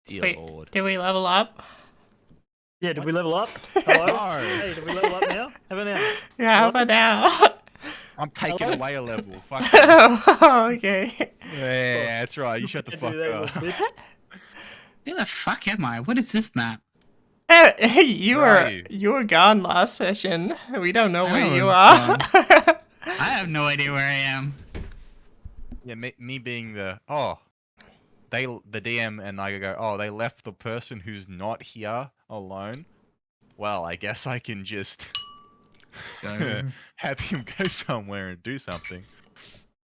Dear Wait, Lord. did we level up? Yeah, did we level up? Hello? No. Hey, did we level up now? How about now? Yeah, how about now? I'm taking Hello? away a level. Fuck you. Oh, okay. Yeah, that's right. You shut the Can't fuck do that, up. little bitch. Where the fuck am I? What is this map? Hey, you Where are were you? gone last session. We don't know where I you was are. I have no idea where I am. Yeah, me being the the DM and I go, oh, they left the person who's not here alone. Well, I guess I can just Go. have him go somewhere and do something.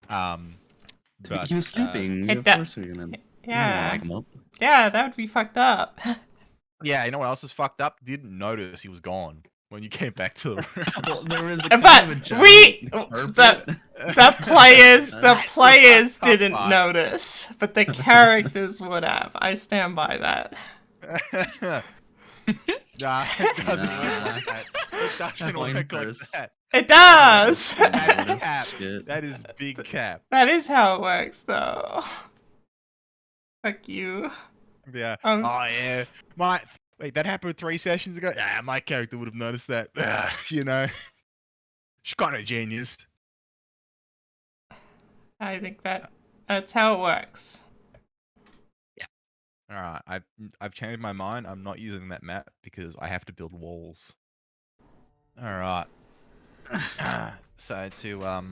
But He was sleeping. It Of da- course we're gonna yeah, wake him up. yeah, that would be fucked up. yeah, you know what else is fucked up? Didn't notice he was gone when you came back to the room. Well, there was a But kind of a giant we- carpet. The players That's the fucked didn't part. notice, but the characters would have. I stand by that. Nah, it doesn't Nah. work like that. It doesn't only work like Chris. that. It does. That's Noticed cap. shit. That is big cap. That is how it works, though. Fuck you. Yeah. Um, Oh yeah. Wait, that happened 3 sessions ago. Yeah, my character would have noticed that. You know. She's kind of genius. I think that's how it works. All right, I've changed my mind. I'm not using that map because I have to build walls. All right. So to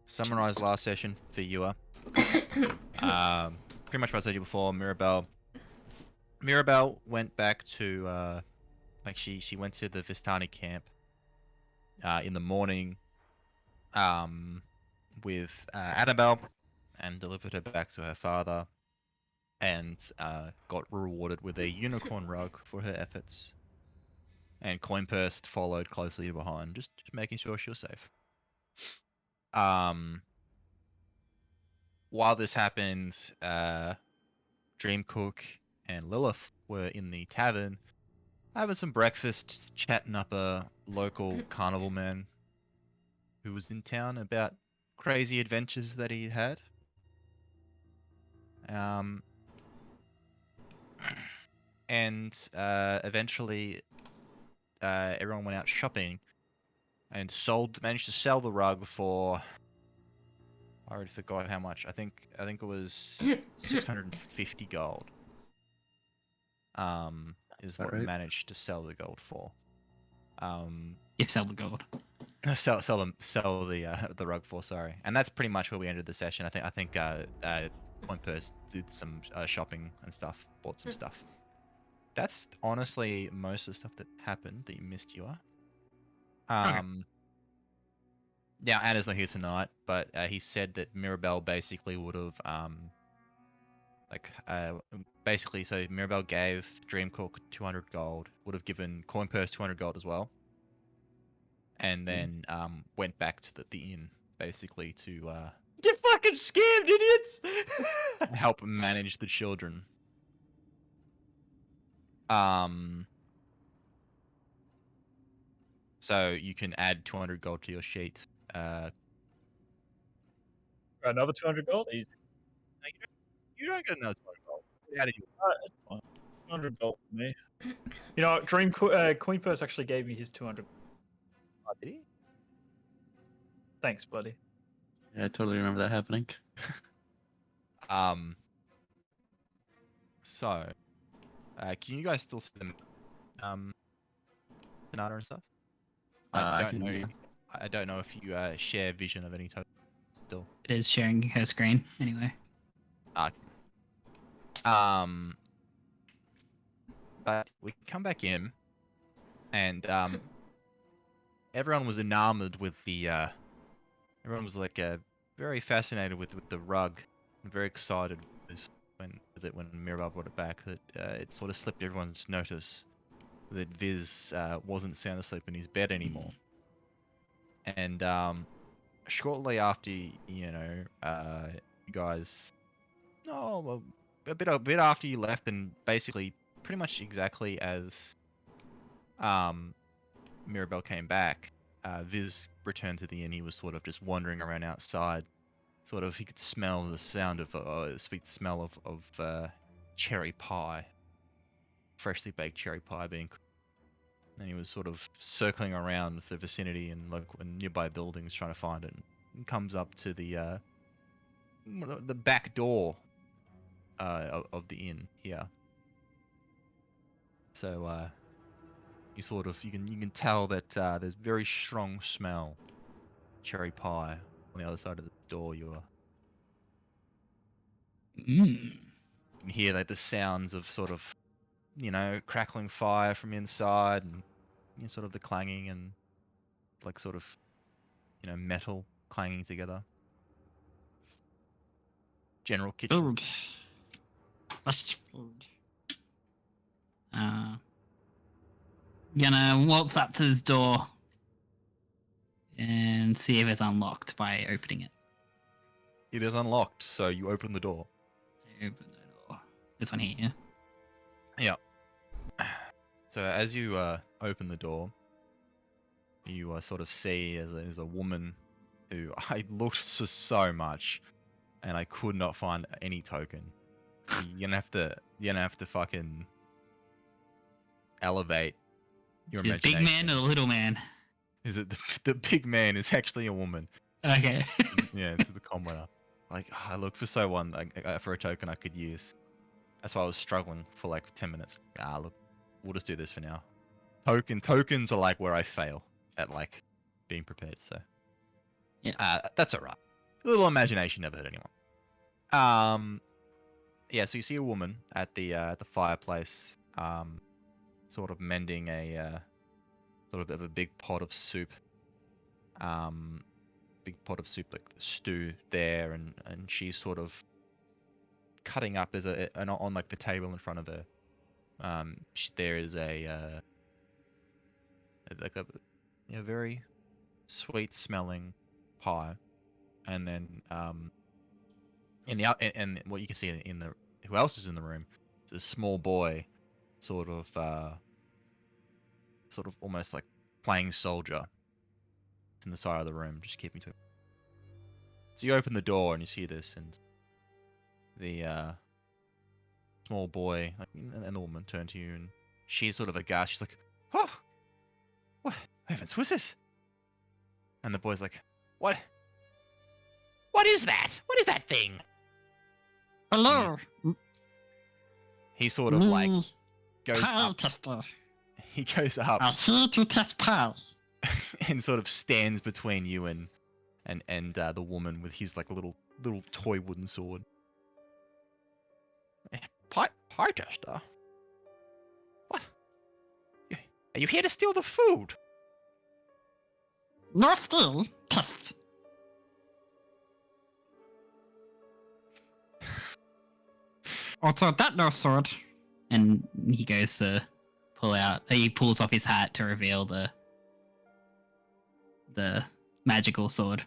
summarize last session for you, pretty much what I said you before. Mirabelle went back to like she went to the Vistani camp in the morning with Arabelle and delivered her back to her father. And got rewarded with a unicorn rug for her efforts. And Coin Purse followed closely behind, just making sure she was safe. While this happened, Dreamcook and Lilith were in the tavern, having some breakfast, chatting up a local carnival man who was in town about crazy adventures that he had. And eventually everyone went out shopping and managed to sell the rug for, I already forgot how much. I think it was 650 gold. Is what we Alright. managed to sell the gold for. Yeah, sell the gold. Sell the rug for, sorry. And that's pretty much where we ended the session. I think Point Purse did some shopping and stuff, bought some stuff. That's honestly most of the stuff that happened that you missed, you are. Now Anna's not here tonight, but he said that Mirabelle basically would have basically, so Mirabelle gave Dreamcook 200 gold, would have given Coin Purse 200 gold as well, and then went back to the inn basically to You fucking scammed, idiots! help manage the children. So you can add 200 gold to your sheet. Another 200 gold? Easy. You don't get another 200 gold. How did you? It's fine. 200 gold for me. You know, Queen Purse actually gave me his 200. Oh, did he? Thanks, buddy. Yeah, I totally remember that happening. So, can you guys still see them? Sonata and stuff. I don't can, know. yeah. I don't know if you share vision of any type. Still. It is sharing her screen anyway. But we come back in, and everyone was enamored with the. Everyone was like very fascinated with the rug, and very excited when Mirabelle brought it back. That it sort of slipped everyone's notice that Viz wasn't sound asleep in his bed anymore. And shortly after, you guys, a bit after you left, and basically pretty much exactly as Mirabelle came back, Viz returned to the inn. He was sort of just wandering around outside. Sort of, he could smell the sound of, sweet smell of cherry pie, freshly baked cherry pie being cooked. And he was sort of circling around the vicinity and local and nearby buildings trying to find it. And comes up to the back door of the inn here. So you can tell that there's very strong smell cherry pie on the other side of the door. You Mm. can hear like the sounds of sort of crackling fire from inside and sort of the clanging and like sort of metal clanging together. General kitchen. Food. Fresh food. Gonna waltz up to this door and see if it's unlocked by opening it. It is unlocked, so you open the door. I open the door. This one here. Yeah. So as you open the door, you sort of see as a woman who I looked for so much, and I could not find any token. You're gonna have to fucking elevate your The imagination. big man or the little man? Is it the big man is actually a woman? Okay. Yeah, it's the commoner. Like I looked for someone for a token I could use. That's why I was struggling for like 10 minutes. Look, we'll just do this for now. Tokens are like where I fail at like being prepared. So Yeah. that's alright. A little imagination never hurt anyone. Yeah. So you see a woman at the fireplace, sort of mending a sort of a big pot of soup. Big pot of soup, like stew there, and she's sort of cutting up. There's on like the table in front of her. There is a like a very sweet smelling pie, and then and what you can see in the who else is in the room is a small boy, sort of almost like playing soldier in the side of the room, just keeping to it. So you open the door and you see this, and the small boy and the woman turn to you, and she's sort of aghast. She's like, "Oh, what heavens, who's this?" And the boy's like, "What? What is that? What is that thing?" Hello. He sort of like Me, goes pie up. tester. He goes up I'm here to test pie. and sort of stands between you and the woman with his like little toy wooden sword. Pie tester? What? Are you here to steal the food? No steal, test. Also, that no sword. And he goes to he pulls off his hat to reveal the magical sword.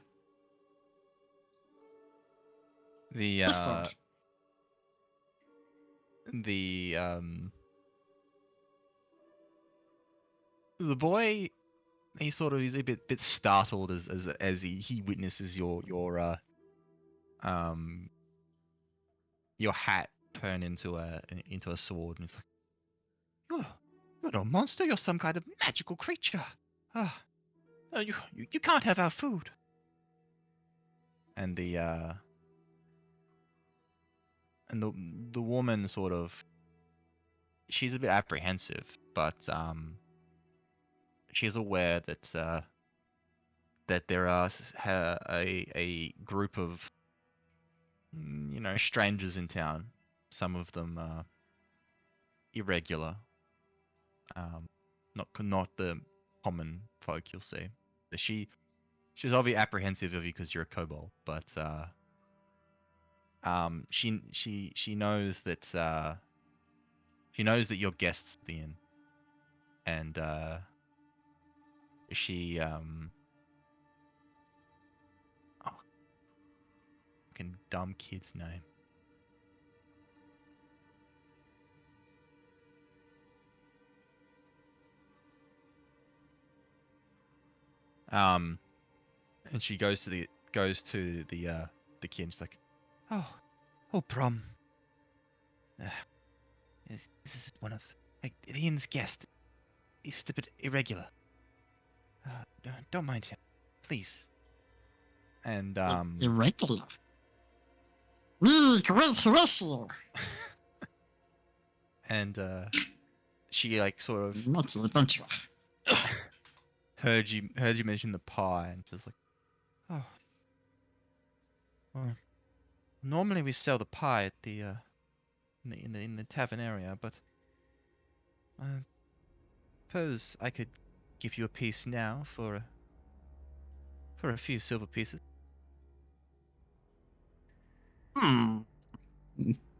The This sword. The boy, he's a bit startled as he witnesses your hat turn into a sword, and he's like, you're no monster, you're some kind of magical creature. You can't have our food. And the woman sort of, she's a bit apprehensive, but she's aware that there are a group of strangers in town. Some of them irregular, not the common folk you'll see. She's obviously apprehensive of you because you're a kobold, but she knows that you're guests at the inn, and she fucking dumb kid's name. And she goes to the kid, and she's like, oh, Brum. This is one of Ian's guests. He's a bit irregular. Don't mind him, please. And Irregular. We great to you. and she like sort of Not an adventure. heard you mention the pie, and just like, oh, well, normally we sell the pie at the in the tavern area, but I suppose I could give you a piece now for a few silver pieces.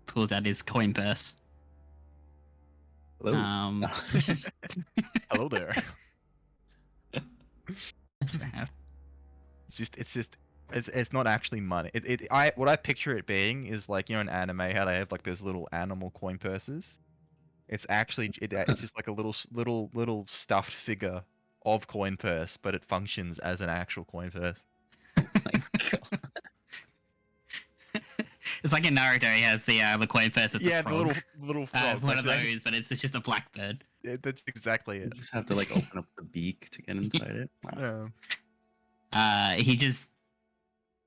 Pulls out his coin purse. Hello. Hello there. It's not actually money. What I picture it being is like, you know, in anime how they have like those little animal coin purses. It's actually it's just like a little stuffed figure of coin purse, but it functions as an actual coin purse. My God. It's like in Naruto, he has the coin purse. It's Yeah, a frog. the little frog. One of that's those, but it's just a blackbird. That's exactly You it. just have to like open up the beak to get inside it. Wow. He just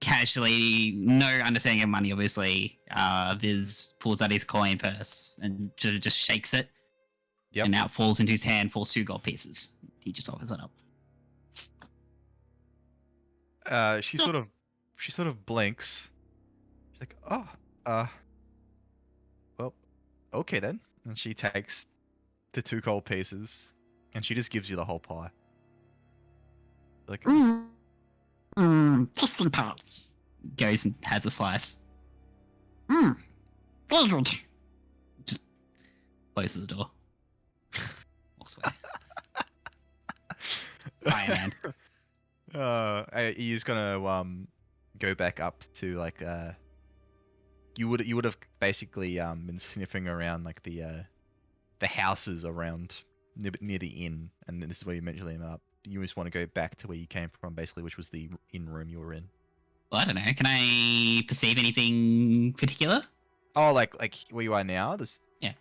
casually, no understanding of money, obviously. Viz pulls out his coin purse and just shakes it. Yep. And now it falls into his hand, falls 2 gold pieces. He just offers it up. She sort of blinks. She's like, oh, well, okay then. And she takes the 2 gold pieces, and she just gives you the whole pie. Like, Piston pot. Goes and has a slice. Very good. Just closes the door. Walks away. Pie in hand. He is gonna go back up to like you would have basically been sniffing around like the houses around near the inn, and this is where you eventually end up. You just want to go back to where you came from, basically, which was the inn room you were in. Well, I don't know. Can I perceive anything particular? Oh, like where you are now. This. Yeah.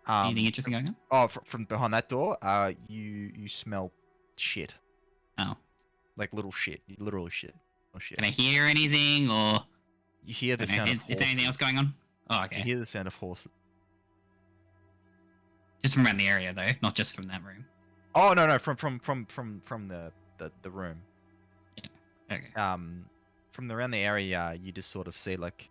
Um, Anything interesting going on? Oh, from behind that door, you smell shit. Oh. Like literal shit. Oh, shit. Can I hear anything, or You hear the I don't sound know, of is horses. there anything else going on? Oh, You okay. hear the sound of horses. Just from around the area, though, not just from that room. Oh no, from the room. Okay. From around the area, you just sort of see like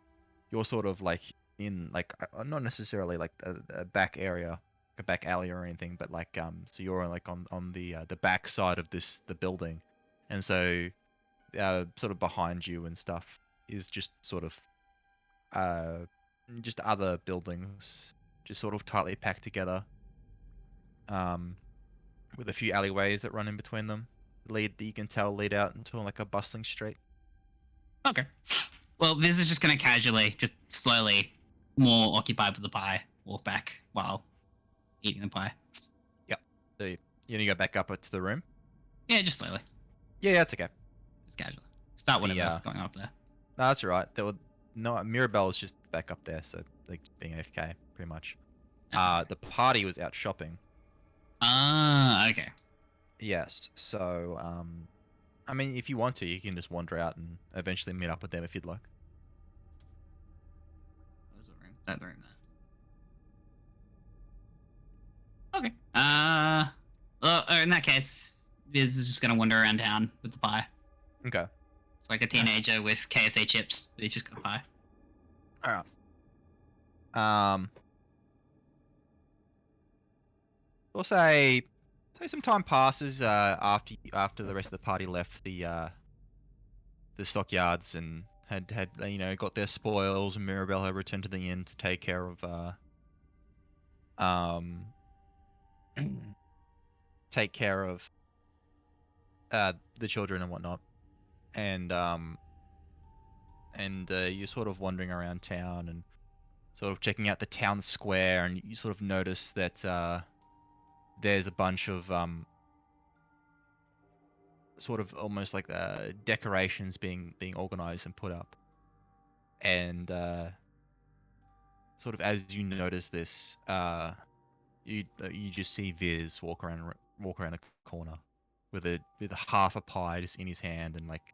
you're sort of like in like not necessarily like a back area, a back alley or anything, but like so you're like on the back side of the building, and so sort of behind you and stuff is just sort of just other buildings, just sort of tightly packed together, with a few alleyways that run in between them. You can tell lead out into like a bustling street. Okay. Well, this is just going to casually, just slowly, more occupied with the pie, walk back while eating the pie. So you go back up to the room. Yeah, just slowly. Yeah, that's okay. Just casually. Start whatever The, else is going on up there. No, that's alright. Mirabelle is just back up there, so like being AFK pretty much. The party was out shopping. Ah, okay. Yes, so I mean, if you want to, you can just wander out and eventually meet up with them if you'd like. Where's the room? That room there. Okay. Well, in that case, Viz is just gonna wander around town with the pie. Okay. It's like a teenager with KFC chips, but he's just got a pie. Alright. We'll say some time passes after the rest of the party left the stockyards and had got their spoils, and Mirabelle had returned to the inn to take care of the children and whatnot, and you're sort of wandering around town and sort of checking out the town square, and you sort of notice that there's a bunch of sort of almost like decorations being organized and put up, and sort of as you notice this, you just see Viz walk around a corner with a half a pie just in his hand and like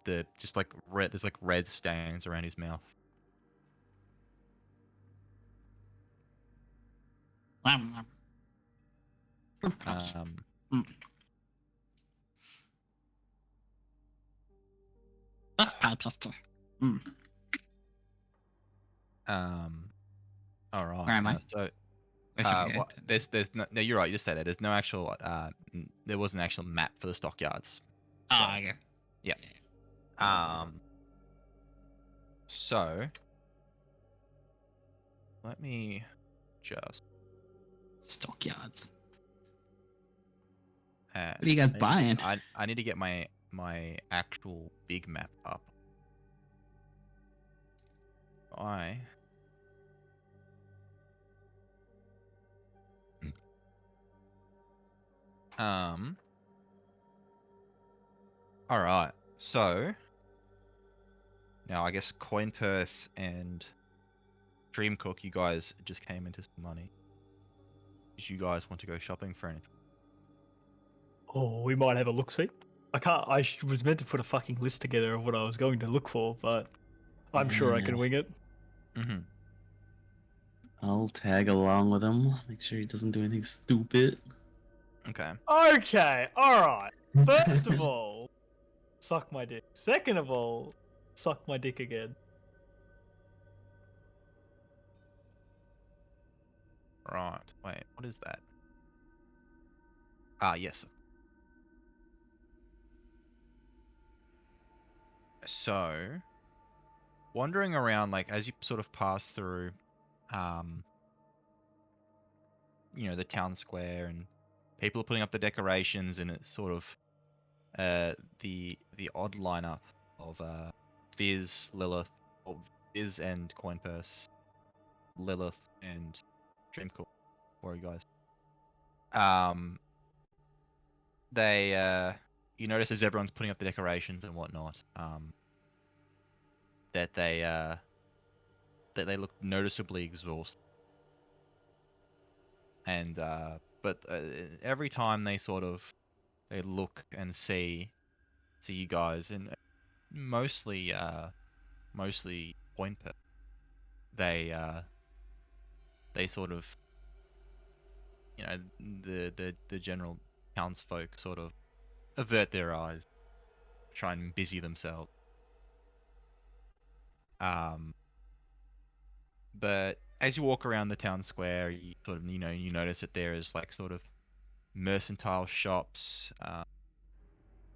there's like red stains around his mouth. Good pups. That's pie pasta. All right. Where am I? So, Where should we go? there's no. You're right. You just said that. There's no actual. There was an actual map for the stockyards. Oh, okay. Yeah. So, let me just. Stockyards. What are you guys buying? I need to get my actual big map up. All right. So now I guess Coin Purse and Dream Cook, you guys just came into some money. Did you guys want to go shopping for anything? Oh, we might have a look see. I can't. Was meant to put a fucking list together of what I was going to look for, but I'm sure I can wing it. Mm-hmm. I'll tag along with him. Make sure he doesn't do anything stupid. Okay. Okay, alright. First of all, suck my dick. Second of all, suck my dick again. Right. Wait. What is that? Ah, yes. So, wandering around, like, as you sort of pass through, the town square, and people are putting up the decorations, and it's sort of, the odd lineup of, Viz, Lilith, or Viz and Coin Purse, Lilith and Dreamcool. Where are you guys? You notice as everyone's putting up the decorations and whatnot, that they look noticeably exhausted. And but every time they look and see you guys, and mostly Point Purse, they sort of, the general townsfolk sort of avert their eyes, try and busy themselves. But as you walk around the town square, you sort of, you notice that there is like sort of mercantile shops,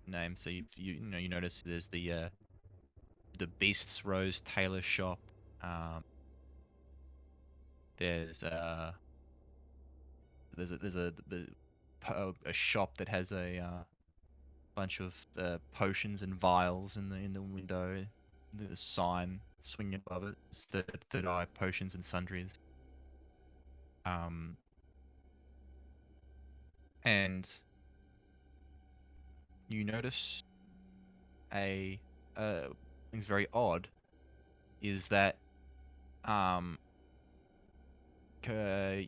names. So you notice there's the Beast's Rose tailor shop. There's a shop that has a bunch of potions and vials in the window. There's a sign swinging above it. It's third eye potions and sundries. And you notice thing's very odd is that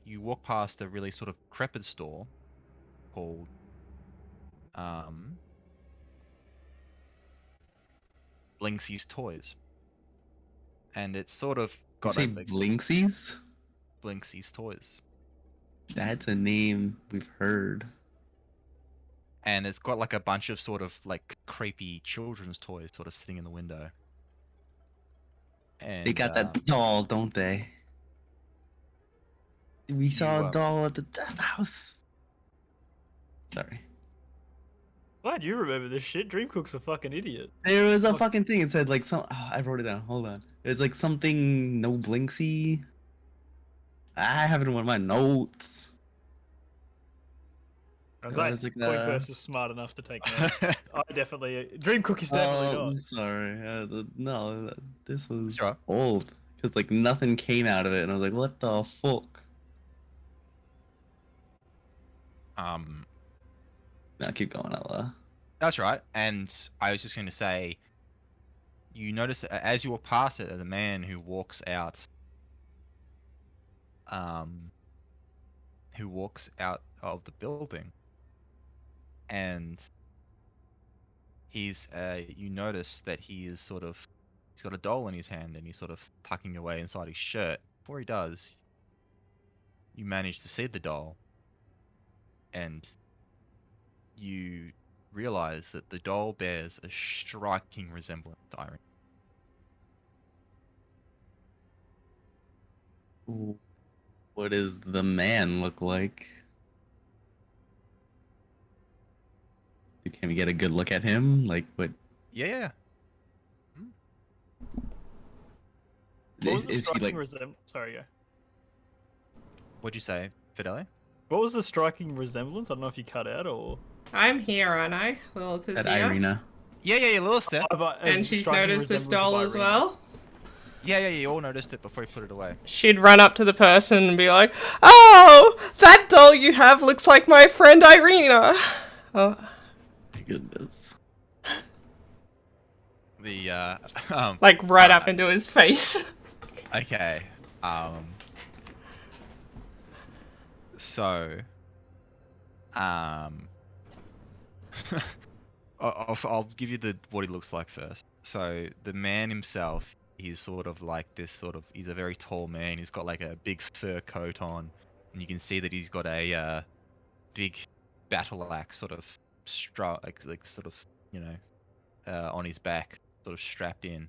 you walk past a really sort of decrepit store called Blinksy's Toys, and it's sort of got Say a Blinksies? Blinksy's Toys, That's a name we've heard. and it's got like a bunch of sort of like creepy children's toys sort of sitting in the window. And They got that doll, don't they? We saw a doll at the house. Sorry. Glad you remember this shit. Dreamcook's a fucking idiot. There was a fucking thing. It said like I wrote it down. Hold on. It's like something no Blinksy. I have it in one of my notes. I'm glad like Coin Purse is smart enough to take notes. I definitely. Dreamcook is definitely I'm not. sorry. No, this was Sure. old because like nothing came out of it, and I was like, what the fuck? Now keep going, Ella. That's right. And I was just going to say, you notice as you walk past it, there's a man who walks out who walks out of the building, and you notice that he's got a doll in his hand, and he's sort of tucking away inside his shirt. Before he does, you manage to see the doll, and you realize that the doll bears a striking resemblance to Irene. What does the man look like? Can we get a good look at him? Like what? Yeah. What was the Is he striking like? Sorry, yeah. What'd you say, Fidelia? What was the striking resemblance? I don't know if you cut out or. I'm here, aren't I? Lilith is At here. Irina. Yeah, Lilith's there. And she's noticed this doll as well? Yeah, you all noticed it before you put it away. She'd run up to the person and be like, "Oh, that doll you have looks like my friend Irina." Oh. My goodness. The Like right up into his face. Okay. So, I'll give you what he looks like first. So the man himself, he's sort of like he's a very tall man. He's got like a big fur coat on, and you can see that he's got a big battle axe sort of on his back, sort of strapped in.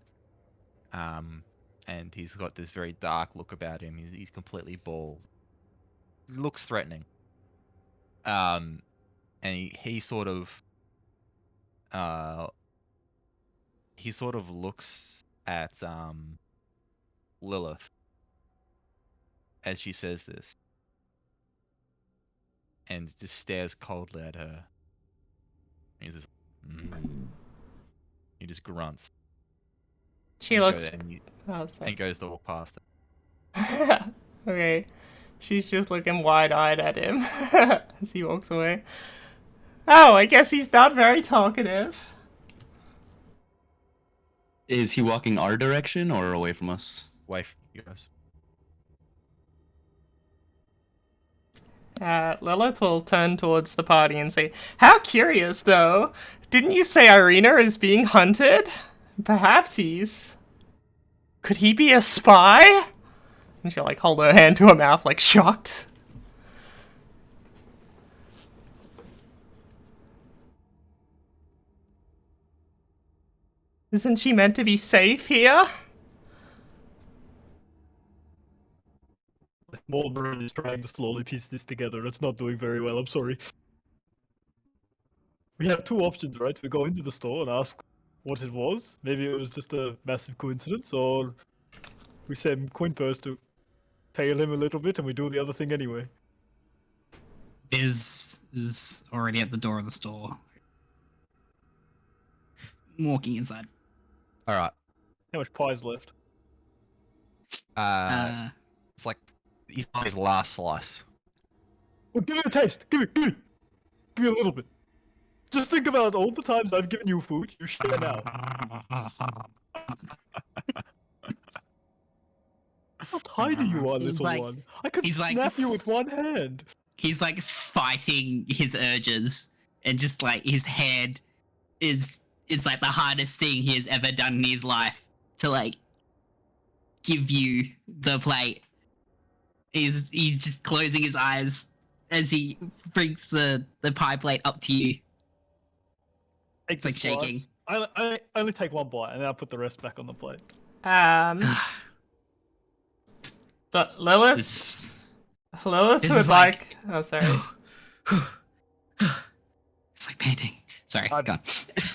And he's got this very dark look about him. He's completely bald. He looks threatening. And he sort of looks at Lilith as she says this, and just stares coldly at her. And he's just, he just grunts. She and looks. goes, and, Oh, sorry. and goes to walk past her. Okay. She's just looking wide-eyed at him as he walks away. Oh, I guess he's not very talkative. Is he walking our direction or away from us? Away from you guys. Lilith will turn towards the party and say, "How curious, though. Didn't you say Irina is being hunted? Perhaps he's... Could he be a spy?" And she'll, like, hold her hand to her mouth, like, shocked. Isn't she meant to be safe here? Mulberry is trying to slowly piece this together. It's not doing very well, I'm sorry. We have two options, right? We go into the store and ask what it was. Maybe it was just a massive coincidence, or we send coin purse to tail him a little bit and we do the other thing anyway. Biz is already at the door of the store. Walking inside. All right. How much pie's left? It's like he's on his last slice. Well, give it a taste. Give it. Give me a little bit. Just think about all the times I've given you food. You share now. How tiny you are, He's little like- one. I could he's like- snap you with one hand. He's like fighting his urges, and just like his head is like the hardest thing he has ever done in his life to like give you the plate. He's just closing his eyes as he brings the pie plate up to you. It's like shaking. I only take one bite and then I put the rest back on the plate. But Lilith This would is like... Oh, sorry. it's like painting. Sorry, I- go on.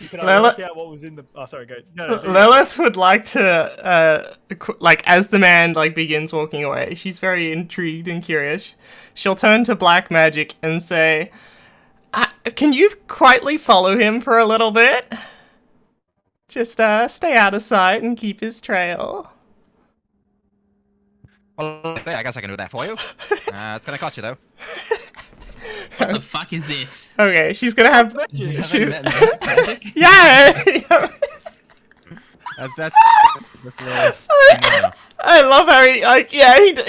Can I Lilith- work out what was in the... Oh, sorry, go. No, do Lilith would like to, like, as the man, like, begins walking away, she's very intrigued and curious. She'll turn to Black Magic and say, "Can you quietly follow him for a little bit? Just, stay out of sight and keep his trail." Well, I guess I can do that for you. It's gonna cost you though. What the fuck is this? Okay, she's gonna have... Magic. she's- Magic? Yeah! That's I love how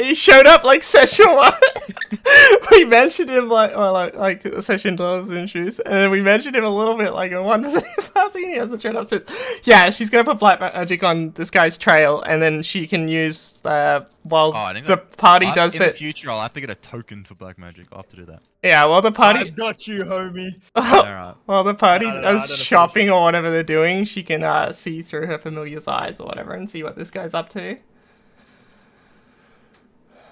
he showed up like session 1. We mentioned him like session 12 was introduced, and then we mentioned him a little bit like in one passing. He hasn't showed up since. Yeah, she's gonna put black magic on this guy's trail, and then she can use while the party does that. In the future, I'll have to get a token for black magic. I'll have to do that. Yeah, while the party. I've got you, homie. Alright. While the party No, does I don't shopping or whatever they're doing, she can see through her familiar's eyes or whatever and see what this guy's up to.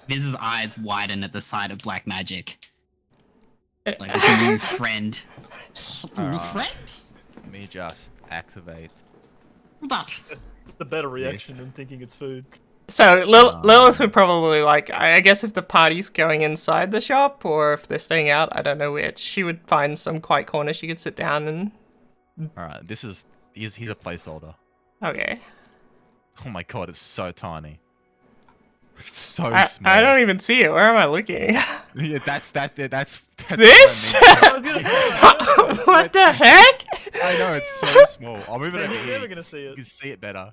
Viz's eyes widen at the sight of black magic. Like this new friend. New friend? Let me just activate. But It's the better reaction than thinking it's food. So Lilith would probably like, I guess if the party's going inside the shop or if they're staying out, I don't know which, she would find some quiet corner she could sit down and... Alright, he's a placeholder. Okay. Oh Oh my god, it's so tiny. It's so I small. don't even see it. Where am I looking? Yeah, that's This? What the heck? I know, it's so small. I'll move it over You're here. never gonna see You it. can see it better.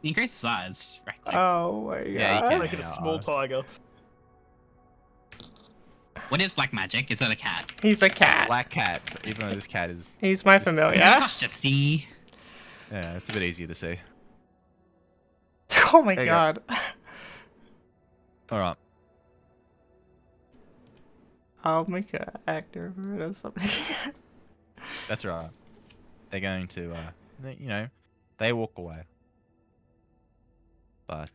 increase the size. Right, like, Oh my god. Yeah, you can. Make it a small tiger. what is black magic? Is that a cat? He's a cat. Black cat, even though this cat is... He's my It's familiar. just to see. Yeah, it's a bit easier to see. Oh my There you go. god. Alright. I'll make an actor or something. That's right. They're going to, they walk away. But,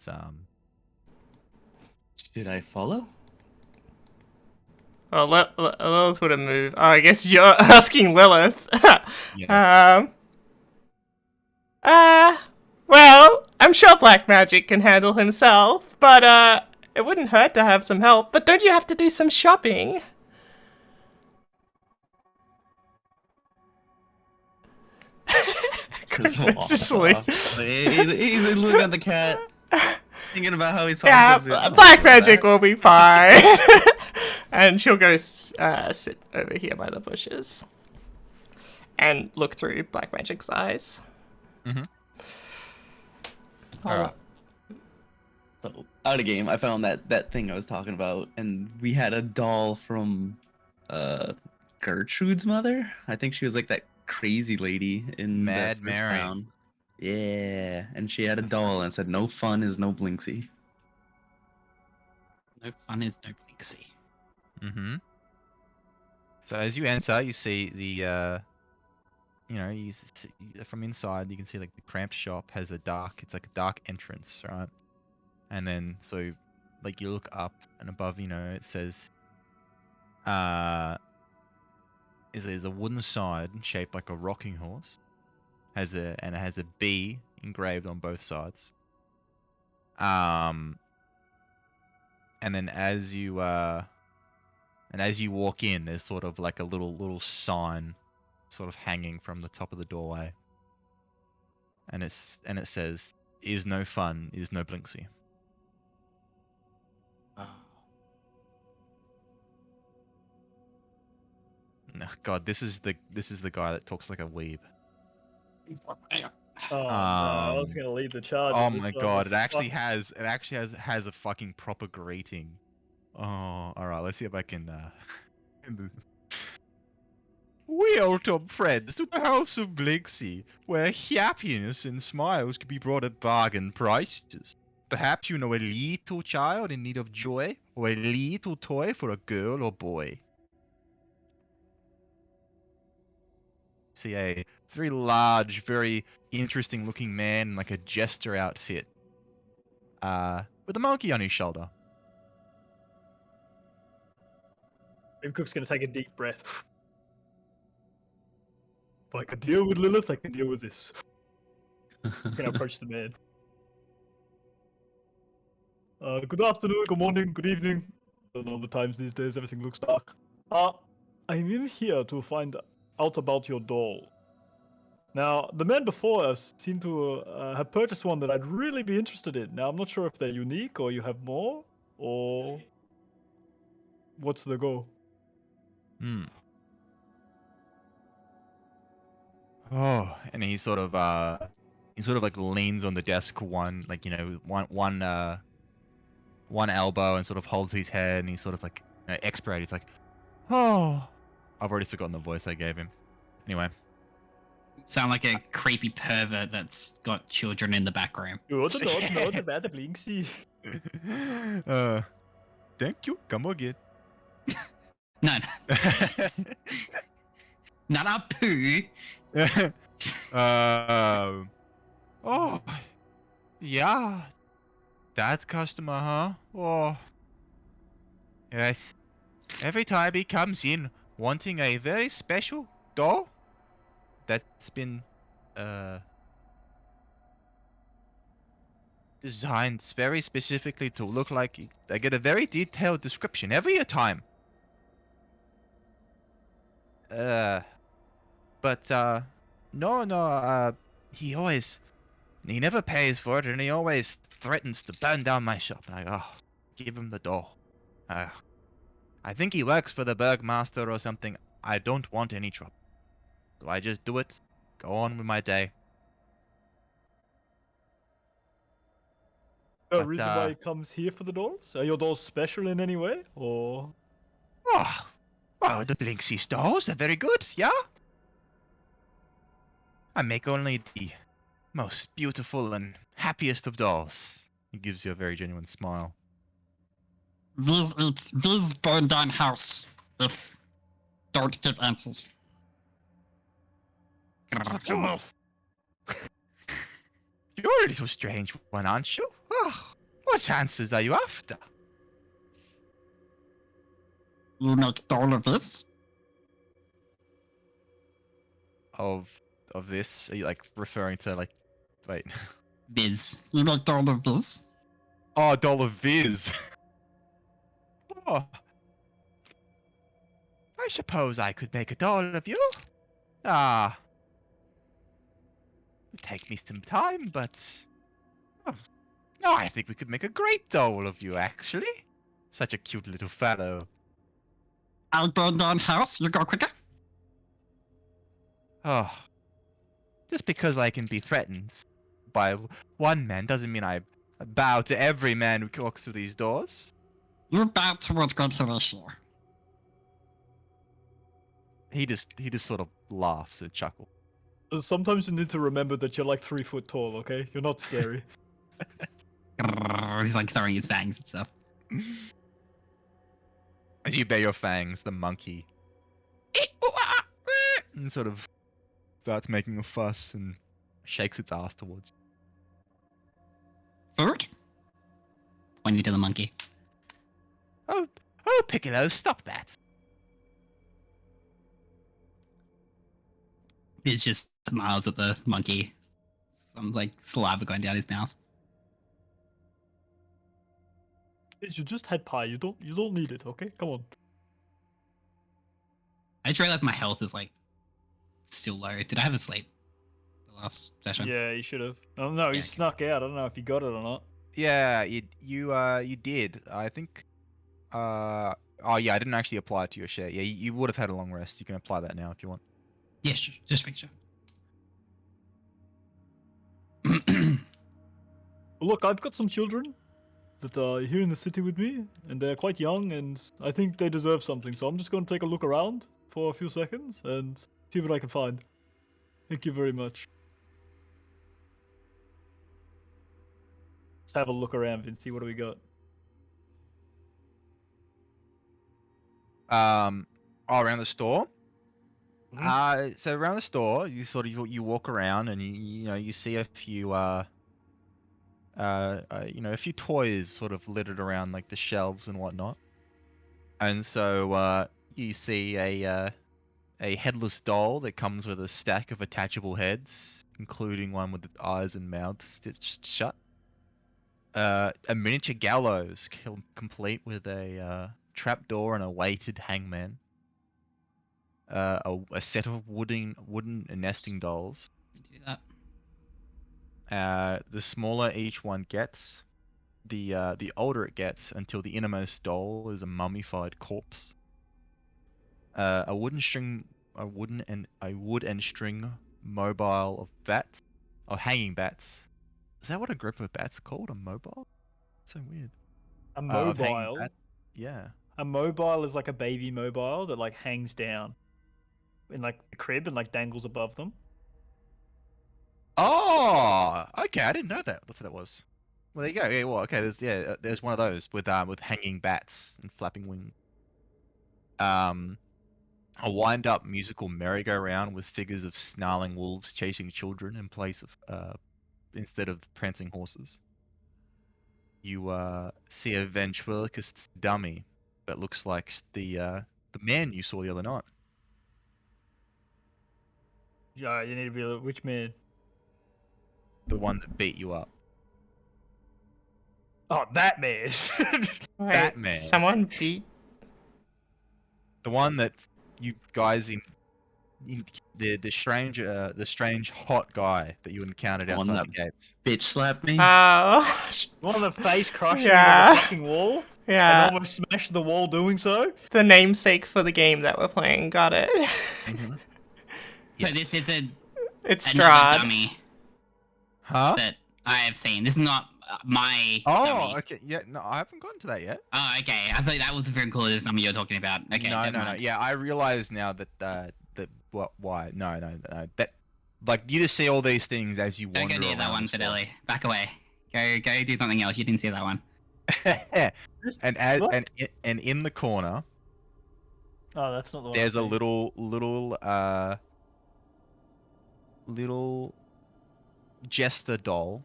Should I follow? Well, Lilith would have moved. Oh, I guess you're asking Lilith. yeah. Well, I'm sure Black Magic can handle himself, but, it wouldn't hurt to have some help. But don't you have to do some shopping? It's just like... He's looking at the cat, thinking about how he's talking Yeah, to himself. Black Magic will be fine. And she'll go sit over here by the bushes. And look through Black Magic's eyes. Mhm. Hold Alright. So out of game, I found that thing I was talking about, and we had a doll from Gertrude's mother. I think she was like that crazy lady in Mad the first Mary. town. Yeah, and she had a doll and said, "No fun is no Blinksy." No fun is no Blixie. Mm-hmm. So as you enter, you see the, from inside, you can see like the cramped shop has it's like a dark entrance, right? And then, so, like you look up and above, it says, is a wooden sign shaped like a rocking horse, and it has a B engraved on both sides. And then as you walk in, there's sort of like a little sign, sort of hanging from the top of the doorway, and it says, "Is no fun, is no Blinksy." No, God, this is the guy that talks like a weeb. Oh, no, I was gonna lead the charge. Oh on this my one, God, but it actually fuck. has a fucking proper greeting. Oh, all right, let's see if I can. Welcome, friends, to the House of Blinksy, where happiness and smiles can be brought at bargain prices. Perhaps you know a little child in need of joy, or a little toy for a girl or boy. See a very large, very interesting looking man in like a jester outfit. With a monkey on his shoulder. Grim Cook's gonna take a deep breath. If I can deal with Lilith, I can deal with this. He's gonna approach the man. Good afternoon, good morning, good evening. I don't know the times these days, everything looks dark. I'm here to find out about your doll. Now, the man before us seemed to have purchased one that I'd really be interested in. Now, I'm not sure if they're unique or you have more, or what's the go? Oh, and he sort of He sort of like leans on the desk one elbow and sort of holds his head and he's sort of like expirate. He's like, oh, I've already forgotten the voice I gave him. Anyway. Sound like a creepy pervert that's got children in the back room. You don't know about the Blinksy. Thank you. Come again. No. Not a poo. Oh, yeah. That customer, huh? Oh, yes. Every time he comes in wanting a very special doll that's been designed very specifically to look like I get a very detailed description every time. But no, he never pays for it, and he always threatens to burn down my shop. And give him the doll. I think he works for the Burgmaster or something. I don't want any trouble. So I just do it, go on with my day. The But, reason why he comes here for the dolls? Are your dolls special in any way, or? Oh, well, the Blinksy dolls are very good, yeah? I make only the most beautiful and happiest of dolls. He gives you a very genuine smile. These burn down house if don't give answers. Shut your mouth. You're a little strange one, aren't you? Oh, what answers are you after? You make all of this? Of this? Are you like referring to like wait. Biz. You make all of this? Oh, Dollar Viz. Oh. I suppose I could make a doll of you. It'd take me some time, but no, I think we could make a great doll of you, actually. Such a cute little fellow. I'll burn down house, you go quicker? Oh. Just because I can be threatened by one man doesn't mean I bow to every man who walks through these doors. You bow towards good Horatio. He just sort of laughs and chuckles. Sometimes you need to remember that you're like 3 foot tall, okay? You're not scary. He's like throwing his fangs and stuff. As you bare your fangs, the monkey and sort of starts making a fuss and shakes its ass towards you. Food? Pointing to the monkey. Oh, Piccolo, stop that. Biz just smiles at the monkey. Some like saliva going down his mouth. You just had pie. You don't need it, okay? Come on. I just realized my health is like still low. Did I have a sleep the last session? Yeah, you should have. I don't know. You Yeah, snuck out. I don't know if you got it or not. Yeah, you did. I think. Oh yeah, I didn't actually apply it to your share. Yeah, you would have had a long rest. You can apply that now if you want. Yeah, sure. Just make sure. Look, I've got some children that are here in the city with me, and they're quite young, and I think they deserve something. So I'm just going to take a look around for a few seconds and see what I can find. Thank you very much. Let's have a look around and see what do we got. Around the store. Mhm. So around the store, you sort of you walk around and you see a few a few toys sort of littered around like the shelves and whatnot. And so you see a headless doll that comes with a stack of attachable heads, including one with the eyes and mouth stitched shut. A miniature gallows complete with a trapdoor and a weighted hangman. A set of wooden nesting dolls. Do that. The smaller each one gets, the older it gets, until the innermost doll is a mummified corpse. A wood and string mobile of vat Oh, hanging bats. Is that what a group of bats called? A mobile? So weird. A Of hanging mobile. bats. Yeah. A mobile is like a baby mobile that like hangs down in like the crib and like dangles above them. Oh, okay. I didn't know that. That's what that was. Well, there you go. Yeah. Well, okay. There's one of those with hanging bats and flapping wings. A wind-up musical merry-go-round with figures of snarling wolves chasing children in place of instead of prancing horses. You see a ventriloquist dummy that looks like the man you saw the other night. Yeah, you need to be which man? The one that beat you up. Oh, that man. Wait, Batman. someone beat. The one that you guys in the strange hot guy that you encountered The one outside that- the gates. Bitch slapped me. Oh, One of the face crushing Yeah. on the fucking wall and yeah. almost smashed the wall doing so. The namesake for the game that we're playing. Got it. So this is It's another Strahd. dummy Huh? that I have seen. This is not my Oh, dummy. okay. Yeah, no, I haven't gotten to that yet. Oh, okay. I thought that was the very coolest dummy you're talking about. Okay, no, never no, no. mind. Yeah, I realize now that why? No, that like you just see all these things as you Don't wander go near that around one, the swamp. Fidelli. Back away. Go do something else. You didn't see that one. What? and in the corner Oh, that's not the one. there's I a think. little jester doll.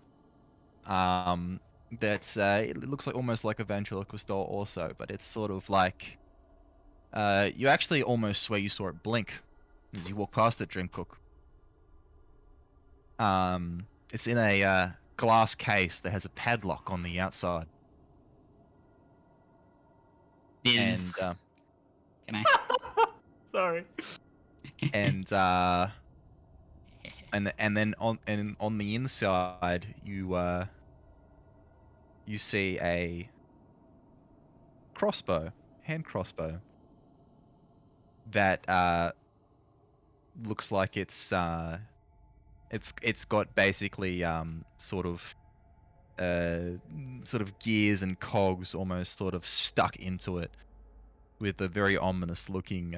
That's it looks like almost like a ventriloquist doll also, but it's sort of like you actually almost swear you saw it blink as you walk past it, Dream Cook. It's in a glass case that has a padlock on the outside, Is and can I? Sorry. and then on the inside you see a hand crossbow that looks like it's got basically sort of gears and cogs almost sort of stuck into it with a very ominous looking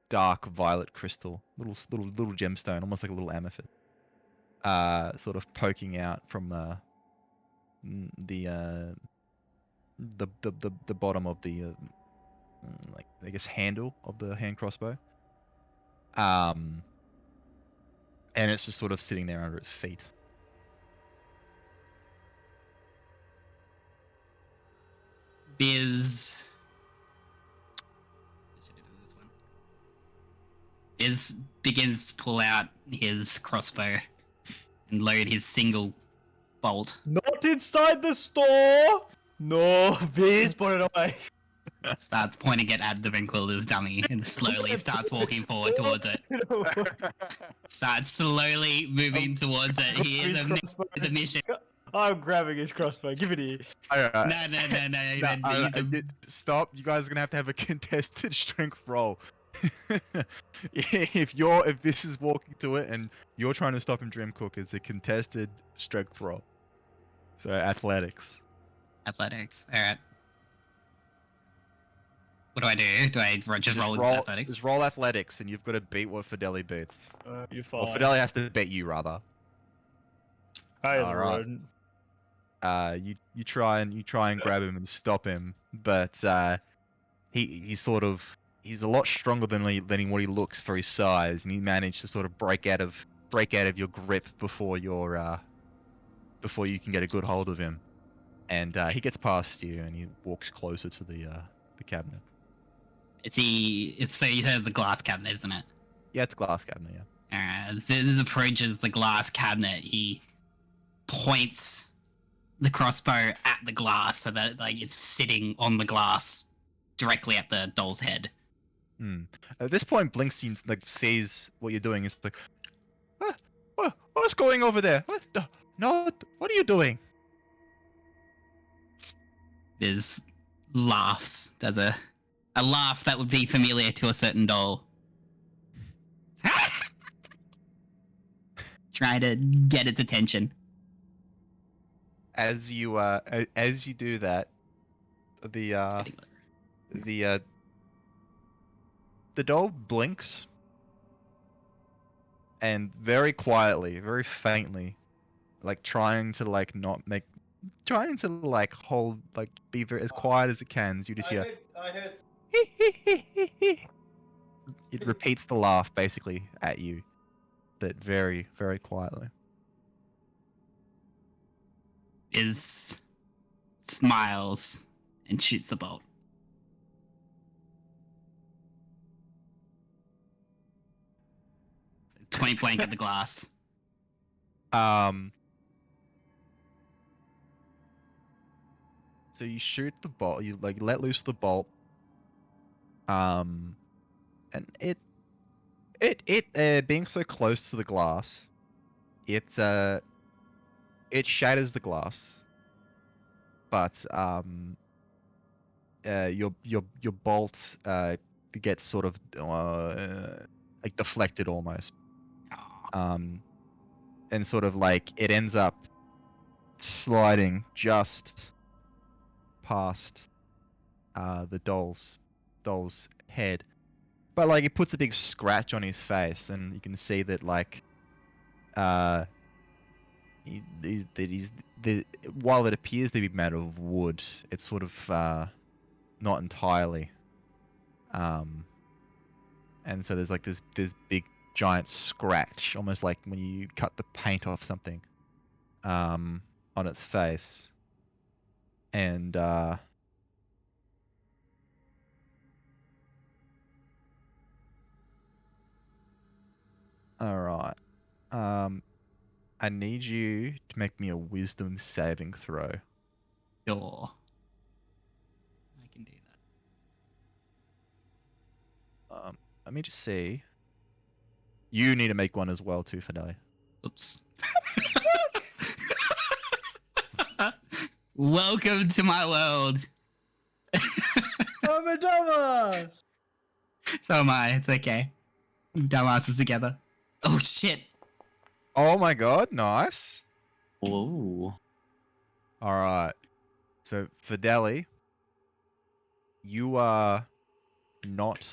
dark violet crystal, little gemstone, almost like a little amethyst, sort of poking out from the bottom of the like I guess handle of the hand crossbow. And it's just sort of sitting there under its feet. Biz. Biz begins to pull out his crossbow and load his single bolt. Not inside the store. No, Biz, put it away. Starts pointing it at the Vinquilder's dummy and slowly starts walking forward towards it. Starts slowly moving towards it. He is the mission. I'm grabbing his crossbow. Give it here. No. Stop! You guys are gonna have a contested strength roll. If this is walking to it and you're trying to stop him, Dream Cook, it's a contested strength roll. So athletics. Athletics. Alright. What do I do? Do I just roll athletics? Just roll athletics, and you've got to beat what Fideli beats. You're fine. Or Fideli has to beat you rather. I Alright. You try and grab him and stop him, but he's a lot stronger than what he looks for his size, and he managed to sort of break out of your grip before you can get a good hold of him, and he gets past you and he walks closer to the cabinet. So you said the glass cabinet, isn't it? Yeah, it's a glass cabinet. Yeah. Alright, so this approaches the glass cabinet. He points the crossbow at the glass so that like it's sitting on the glass directly at the doll's head. At this point, Blinksteen sees what you're doing. It's like, what's going over there? No, what are you doing? There's laughs. There's a laugh that would be familiar to a certain doll. try to get its attention. As you do that, the doll blinks, and very quietly, very faintly, like trying to hold, like be very as quiet as it can. As you just hear, I heard. it repeats the laugh basically at you, but very, very quietly. Is smiles and shoots the bolt. It's point blank at the glass. So you shoot the bolt. You like let loose the bolt. And it being so close to the glass, it shatters the glass. But your bolt gets sort of like deflected almost. And sort of like it ends up sliding just past the doll's head, but like it puts a big scratch on his face, and you can see that like while it appears to be made of wood, it's sort of not entirely. And so there's like this big giant scratch, almost like when you cut the paint off something, on its face. And alright. I need you to make me a wisdom saving throw. Sure. I can do that. Let me just see. You need to make one as well too, Fidel. Oops. Welcome to my world. I'm a dumbass. So am I. It's okay. Dumbasses together. Oh shit. Oh my god, nice. Whoa. Alright. So, Fideli, you are not...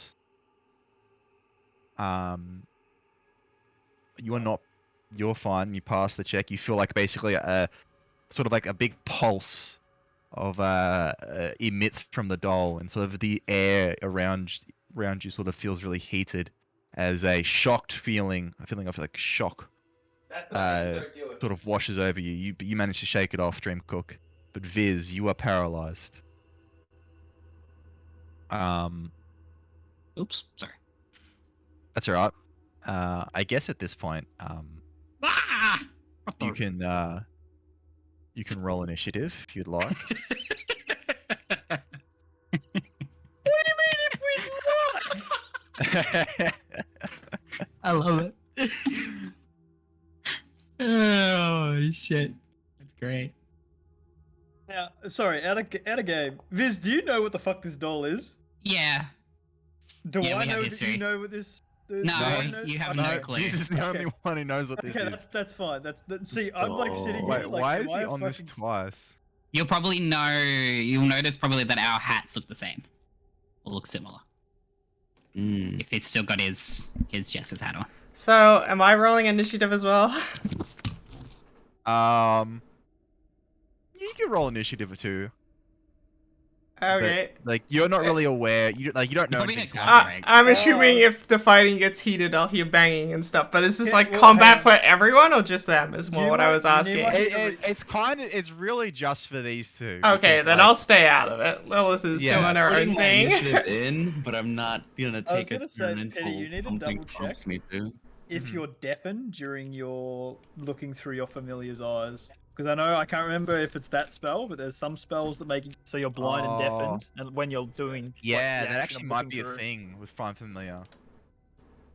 You're fine. You pass the check. You feel like basically sort of like a big pulse of emits from the doll, and sort of the air around you sort of feels really heated as a feeling of like shock sort of washes over you. You manage to shake it off, Dreamcook, but Viz, you are paralyzed. Oops. Sorry. That's alright. I guess at this point, Ah! you can roll initiative if you'd like. I love it. Oh shit. That's great. Now, sorry, out of game. Viz, do you know what the fuck this doll is? Yeah. Do Yeah, I we have know that history. you know what this? No, knows? you have Okay. no clue. This is the Okay. only one who knows what this Okay, is. that's fine. See, I'm like sitting here. Wait, like, why am is I he a on this fucking- twice? You'll notice probably that our hats look the same. Or look similar. If he's still got his Jester's hat on. So, am I rolling initiative as well? You can roll initiative or two. Okay. But, like, you're not really aware. You don't know Probably anything's not happening. correct. I'm assuming if the fighting gets heated, I'll hear banging and stuff. But is this Yeah, like well, combat hang for everyone or just them? Is more You what I might- was you asking. might- It's really just for these two. Okay, because, then like, I'll stay out of it. Lilith is Yeah. doing her Putting own my thing. initiative in, but I'm not gonna I was take a gonna say, turn Penny, until you need to something double check. prompts me to. if you're deafened during your looking through your familiar's eyes. Because I can't remember if it's that spell, but there's some spells that make it so you're blind and deafened, and when you're doing like, Yeah, the that action actually of might looking be a through. thing with Find Familiar.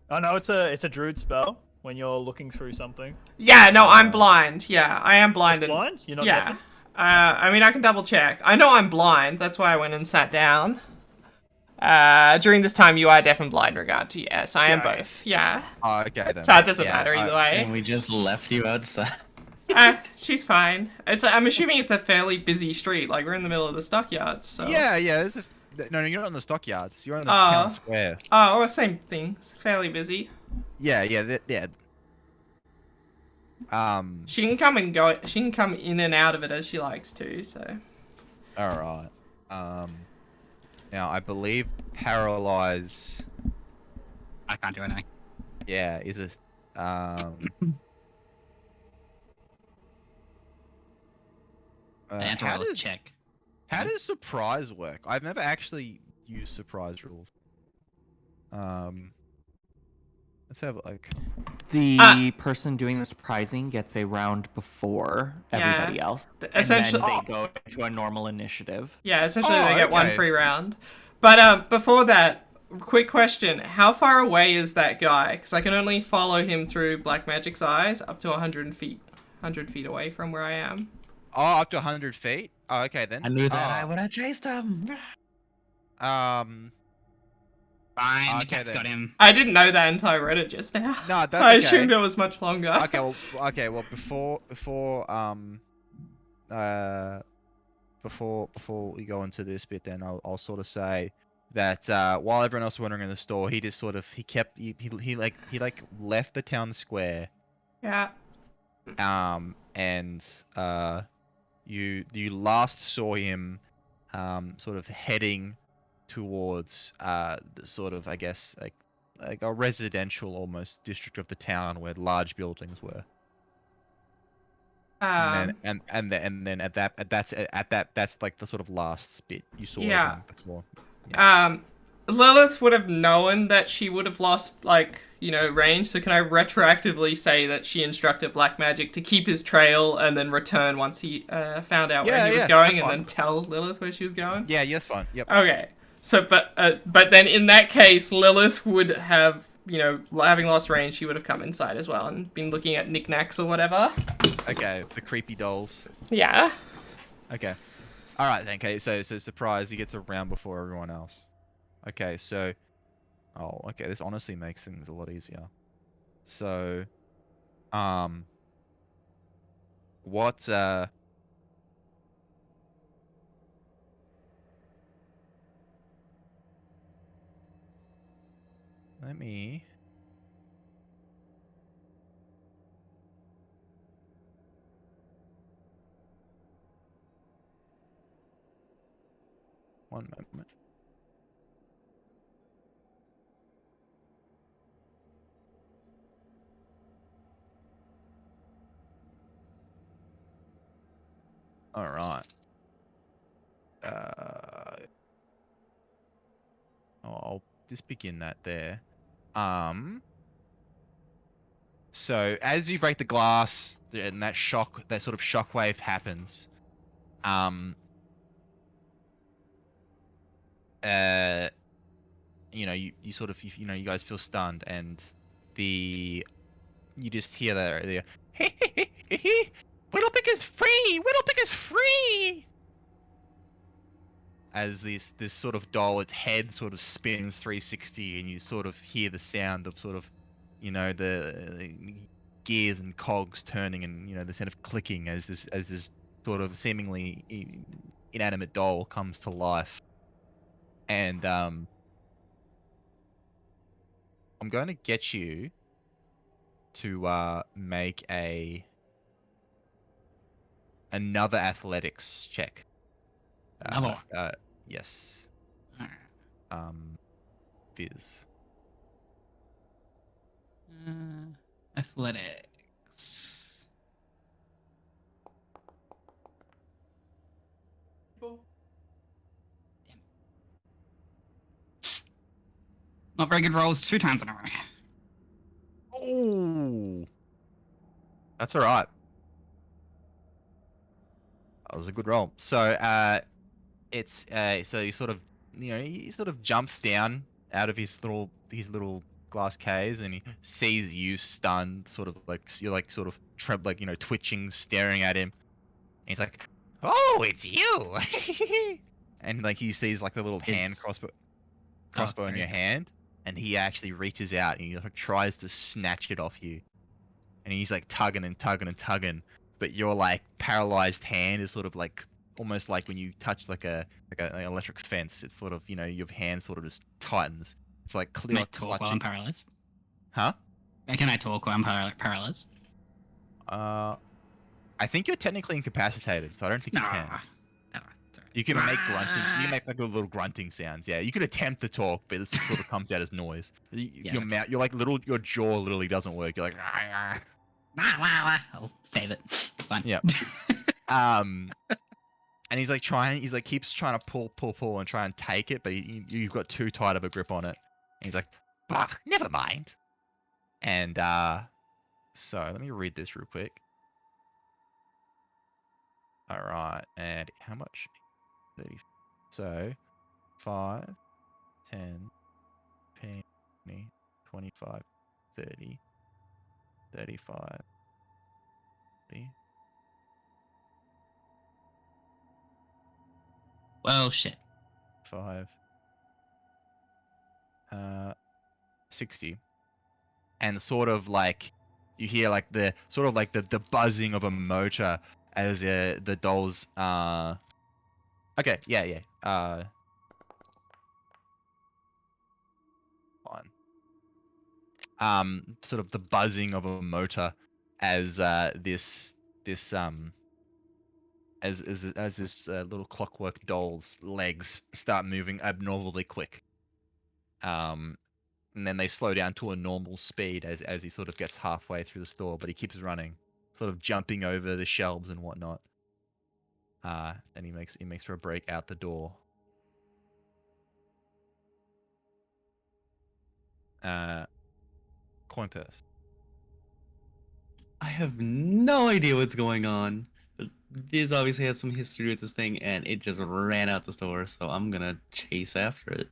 Oh no, it's a druid spell when you're looking through something. Yeah, no, I'm blind. Yeah, I am Just blinded. blind? You're not Yeah. deafened? I mean, I can double check. I know I'm blind. That's why I went and sat down. During this time, you are deaf and blind. Regard to yes, I am both. Yeah. Oh, okay then. So it doesn't Yeah, matter either And way. we just left you outside. She's fine. I'm assuming it's a fairly busy street. Like we're in the middle of the stockyards. So. Yeah. No, you're not on the stockyards. You're on the Oh. town square. Oh, same thing. It's fairly busy. Yeah. She can come and go. She can come in and out of it as she likes to. So. All right. Now I believe paralyze. I can't do anything. Yeah, is a I have to roll a check. How does surprise work? I've never actually used surprise rules. Let's have like. The person doing the surprising gets a round before everybody else. Essentially, and then they go into a normal initiative. Yeah, essentially Oh, they get one okay. free round. But before that, quick question: how far away is that guy? Because I can only follow him through Black Magic's eyes up to 100 feet. 100 feet away from where I am. Oh, up to 100 feet. Oh, okay then. I knew that I would have chased him. Fine, the Okay, cat's then. got him. I didn't know that until I read it just now. No, that's I okay. assumed it was much longer. Well, before we go into this bit, then I'll sort of say that while everyone else was wandering in the store, he just sort of he left the town square. Yeah. And you last saw him sort of heading towards the sort of, I guess, like a residential almost district of the town where large buildings were. And then that's like the sort of last bit you saw of him before. Lilith would have known that she would have lost, like, range, so can I retroactively say that she instructed Black Magic to keep his trail and then return once he found out where he was going, and then tell Lilith where she was going? Yeah, that's fine. Yep. Okay. So, but then in that case, Lilith would have, having lost range, she would have come inside as well and been looking at knickknacks or whatever. Okay, the creepy dolls. Yeah. Okay. Alright then, okay, so surprise, he gets a round before everyone else. Okay, so... Oh, okay, this honestly makes things a lot easier. So... What, Let me... One moment. All right. I'll just begin that there. So as you break the glass and that sort of shockwave happens, you sort of, you guys feel stunned, and you just hear the Whittlepick is free! Whittlepick is free! As this sort of doll, its head sort of spins 360, and you sort of hear the sound of sort of, the gears and cogs turning, and the sound of clicking as this sort of seemingly inanimate doll comes to life. And I'm going to get you to make another athletics check. Another one? Yes. Alright. Viz. Athletics. Not very good rolls 2 times in a row. Oh, that's all right. That was a good roll. So, it's so he sort of, he sort of jumps down out of his little glass case, and he sees you stunned, sort of like you're like sort of twitching, staring at him. And he's like, "Oh, it's you!" And like he sees like the little hand It's- crossbow. crossbow in sorry. your hand, and he actually reaches out and he like, tries to snatch it off you, and he's like tugging and tugging and tugging, but your like paralyzed hand is sort of like almost like when you touch like an electric fence. It's sort of your hand sort of just tightens. It's like Can clear I talk while I'm clutching. paralyzed? Huh? Can I talk while I'm paralyzed? I think you're technically incapacitated, so I don't think you can. No, You can make grunting. You can make like little grunting sounds. Yeah, you could attempt to talk, but it just sort of comes out as noise. Yeah, Your mouth, your jaw literally doesn't work. You're like, I'll save it. It's fine. Yeah. And he's like keeps trying to pull and try and take it, but you've got too tight of a grip on it. And he's like, bah, never mind. And so let me read this real quick. All right, and how much? 30. So 5, 10, 20, 25, 30, 35, 40. Well, shit. 5, 60, and sort of like you hear like the buzzing of a motor as the dolls okay, yeah fine. Sort of the buzzing of a motor as this as this little clockwork doll's legs start moving abnormally quick. And then they slow down to a normal speed as he sort of gets halfway through the store, but he keeps running, sort of jumping over the shelves and whatnot. And he makes for a break out the door. Coin purse. I have no idea what's going on. But this obviously has some history with this thing, and it just ran out the store, so I'm gonna chase after it.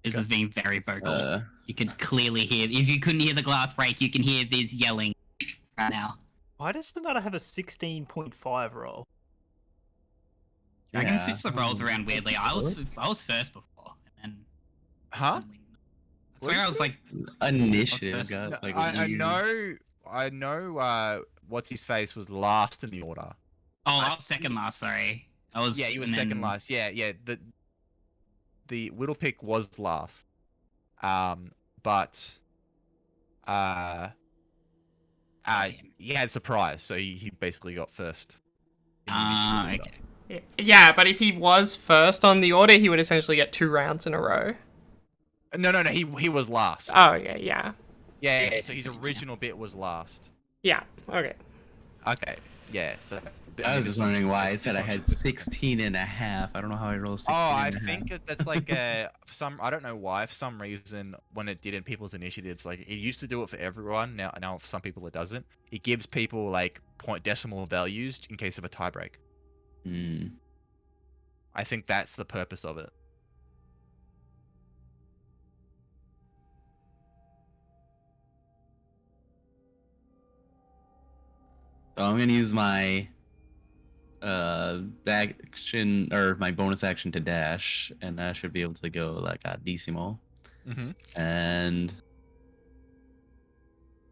This is being very vocal. Uh, You can clearly hear. If you couldn't hear the glass break, you can hear this yelling right now. Why does Sonata have a 16.5 roll? I can Yeah. switch the rolls around weirdly. I was first before, and Huh? I swear I was like, Initiative first- got like I weird. know. What's his face was last in the order. I was second last. Sorry, I was. Yeah, you were and second then- last. Yeah. The Whittle pick was last. But he had surprise, so he basically got first. in the initiative order. Okay. Yeah, but if he was first on the order, he would essentially get 2 rounds in a row. No. He was last. Oh, yeah. Yeah. So his original bit was last. Yeah, okay. Okay. Yeah. So I was just wondering why I this said I one's had just- 16 and a half. I don't know how I rolled 16 Oh, I and a half. think that's like I don't know why, for some reason when it did in people's initiatives, like it used to do it for everyone. Now for some people it doesn't. It gives people like point decimal values in case of a tiebreak. Hmm. I think that's the purpose of it. So I'm gonna use my action or my bonus action to dash, and I should be able to go like a decimo. Mm-hmm. And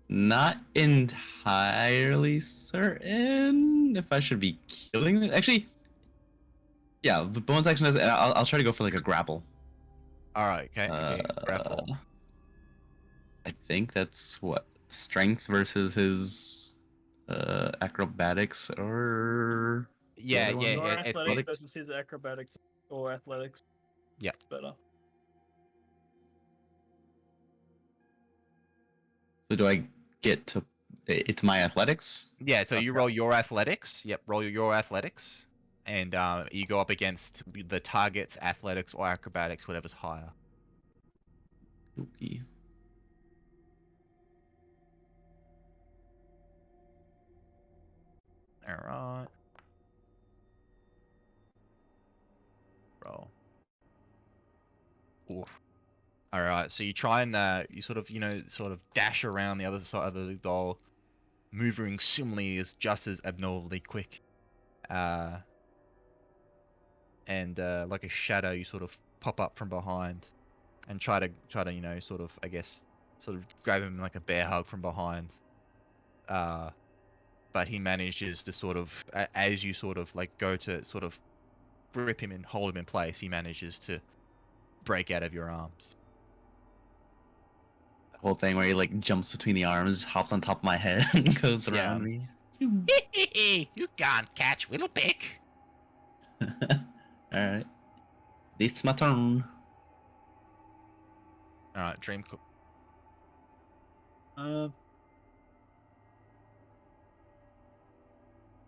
not entirely certain if I should be killing it. Actually, yeah, the bonus action does. I'll try to go for like a grapple. All right. Okay. Grapple. I think that's what strength versus his acrobatics or Yeah. other one? Yeah. Your It's athletics versus his acrobatics or athletics. Yeah. Better. So do I get to? It's my athletics. yeah. So you roll your athletics. Yep. Roll your athletics, and you go up against the target's athletics or acrobatics, whatever's higher. Okay. All right. Roll. Oof. All right. So you try and you sort of dash around the other side of the doll, moving similarly as just as abnormally quick. And like a shadow, you sort of pop up from behind, and try to you know sort of I guess sort of grab him like a bear hug from behind. But he manages to sort of as you sort of like go to sort of grip him and hold him in place, he manages to break out of your arms. The whole thing where he like jumps between the arms, hops on top of my head, and goes around me. You can't catch Whittlepick. Alright. It's my turn. Alright, Dream.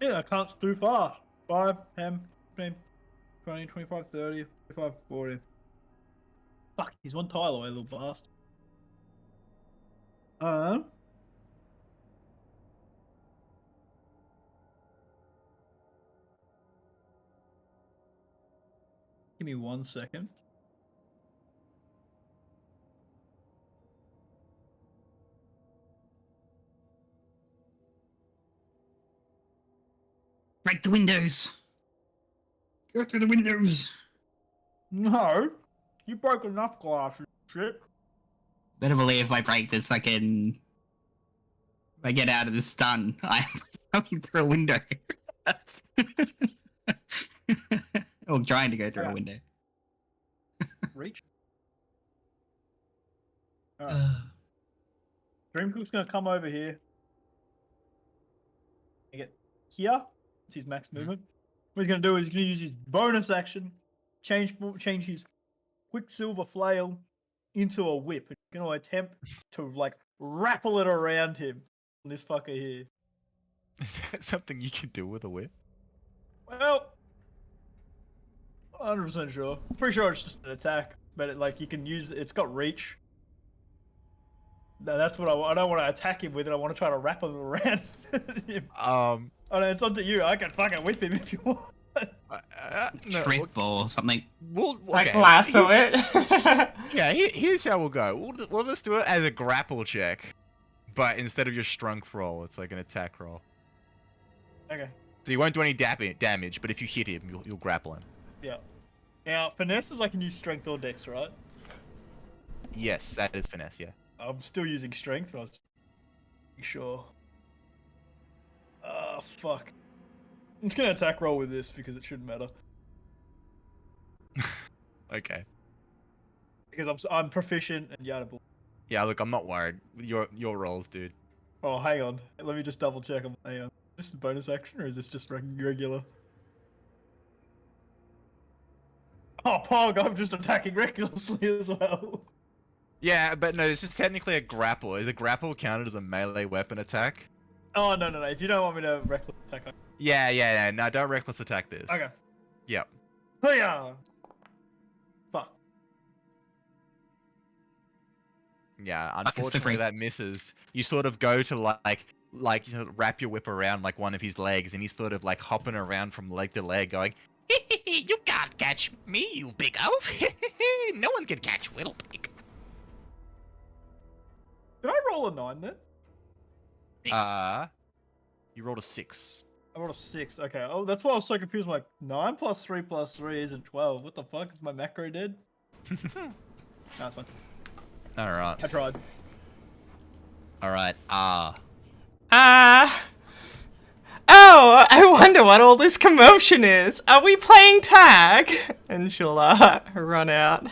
Yeah, I can't do fast. 5, 10, 15, 20, 25, 30, 35, 40. Fuck, he's one tile away, little bastard. Give me 1 second. Break the windows. Go through the windows. No, you broke enough glass, you shit. Better believe if I break this fucking... If I get out of this stun, I'm going through a window. Or trying to go through a window. Reach. Alright. Dreamcook's gonna come over here. And get here. It's his max movement. What he's gonna do is he's gonna use his bonus action, change his Quicksilver Flail into a whip. He's gonna attempt to like rappel it around him. This fucker here. Is that something you can do with a whip? Well, 100% sure. I'm pretty sure it's just an attack, but like you can use it's got reach. No, that's what I don't want to attack him with it. I want to try to wrap him around him. Oh no, it's up to you. I can fucking whip him if you want. No, Trip or something. Like lasso it. Yeah, here's how we'll go. We'll just do it as a grapple check, but instead of your strength roll, it's like an attack roll. Okay. So you won't do any damage, but if you hit him, you'll grapple him. Yeah. Now, finesse is I can use strength or dex, right? Yes, that is finesse, yeah. I'm still using strength, but I was sure. Oh, fuck. I'm just gonna attack roll with this because it shouldn't matter. Okay. Because I'm proficient and yadable. Yeah, look, I'm not worried. Your rolls, dude. Oh, hang on. Let me just double check. Hang on. Is this a bonus action or is this just regular? Oh, Pog, I'm just attacking recklessly as well. Yeah, but no, this is technically a grapple. Is a grapple counted as a melee weapon attack? Oh, no. If you don't want me to reckless attack, Yeah. No, don't reckless attack this. okay. Yep. Oh, yeah. Fuck. Yeah, Fuck is the unfortunately freak. that misses. You sort of go to like you know, wrap your whip around like one of his legs, and he's sort of like hopping around from leg to leg, going, "You can't catch me, you big oaf! No one can catch Whittlepick." Did I roll a 9 then? You rolled a 6. I rolled a 6. Okay. Oh, that's why I was so confused. I'm like, 9 plus 3 plus 3 isn't 12. What the fuck? Is my macro dead? No, it's fine. Alright. I tried. Alright, Oh, I wonder what all this commotion is. Are we playing tag? And she'll run out.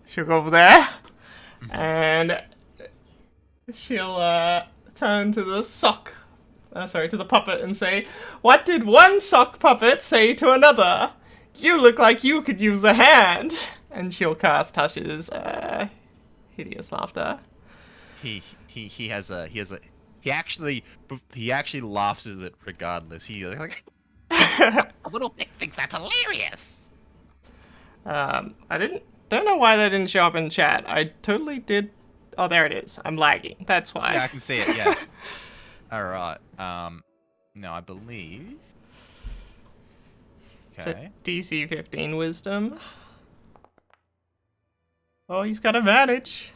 She'll go over there. And she'll turn to the to the puppet and say, "What did one sock puppet say to another? You look like you could use a hand." And she'll cast Hush's hideous laughter. he actually laughs at it regardless. He like Whittlepick thinks that's hilarious. I don't know why that didn't show up in chat. I totally did. Oh, there it is. I'm lagging. That's why. Yeah, I can see it. Yeah. Alright. No, I believe. It's a Okay. DC 15 wisdom. Oh, he's got advantage.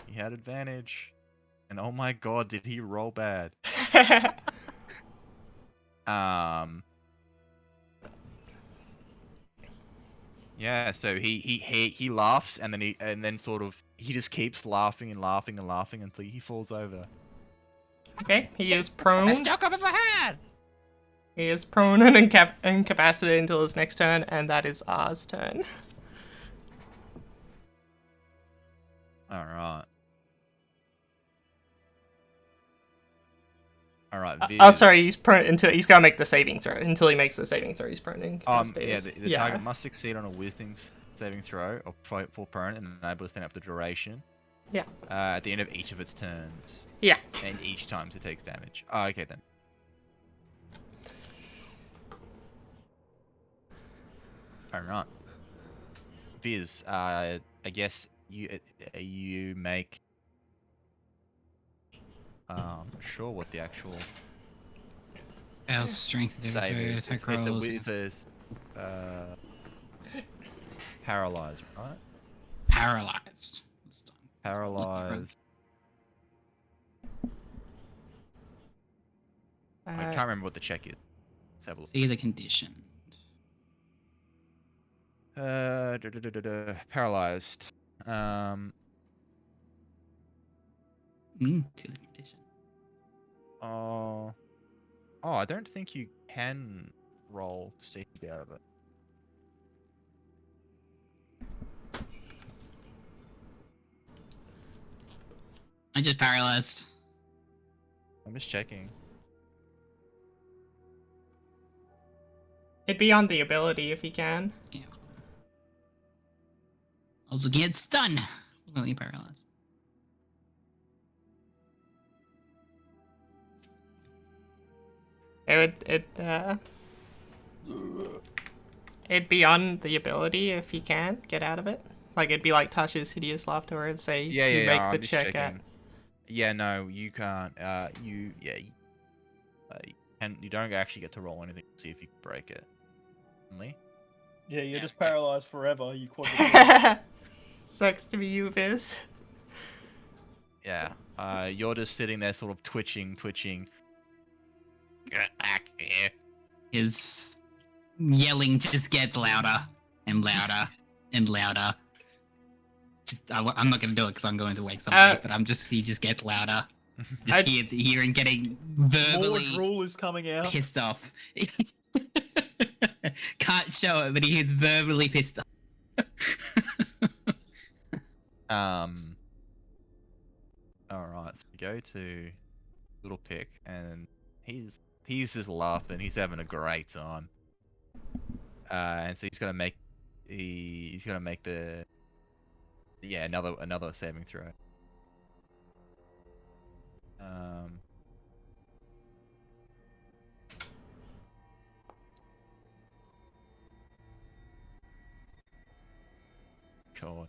He had advantage. And oh my god, did he roll bad? Yeah, so he laughs and then sort of he just keeps laughing and laughing and laughing until he falls over. Okay, he is Best prone. joke I've ever had. He is prone and incapacitated until his next turn, and that is R's turn. All right. All right. Oh, sorry, he's prone until he's gotta make the saving throw. Until he makes the saving throw, he's prone and incapacitated. Yeah, the target must succeed on a wisdom saving throw or full prone and enable to stand up for the duration. Yeah. At the end of each of its turns. Yeah. And each time it takes damage. Oh, okay then. Alright. Viz, I guess you make. I'm not sure what the actual Our strength save is. attack It's a rolls. with paralyzed, right? Paralyzed. Paralyzed. I can't remember what the check is. Let's have a look. See the condition. Paralyzed. To the condition. Oh, I don't think you can roll to see if you get out of it. I just paralyzed. I'm just checking. It'd be on the ability if he can. Yeah. I was looking at stun. Only paralyzed. It'd be on the ability if he can get out of it. Like it'd be like Tasha's hideous laughter where it'd say you make I'm the just check at. checking. Yeah, no, you can't. You don't actually get to roll anything to see if you can break it. Only. Yeah, you're just paralyzed forever. You quadruple. Sucks to be you, Viz. Yeah. You're just sitting there, sort of twitching. Get back here. His yelling just gets louder and louder and louder. I'm not gonna do it because I'm going to wake somebody, but he just gets louder. Just hearing getting More verbally drool is coming out. pissed off. Can't show it, but he is verbally pissed off. Alright, so we go to Little Pick, and he's just laughing. He's having a great time. And so he's gonna make the another saving throw. God.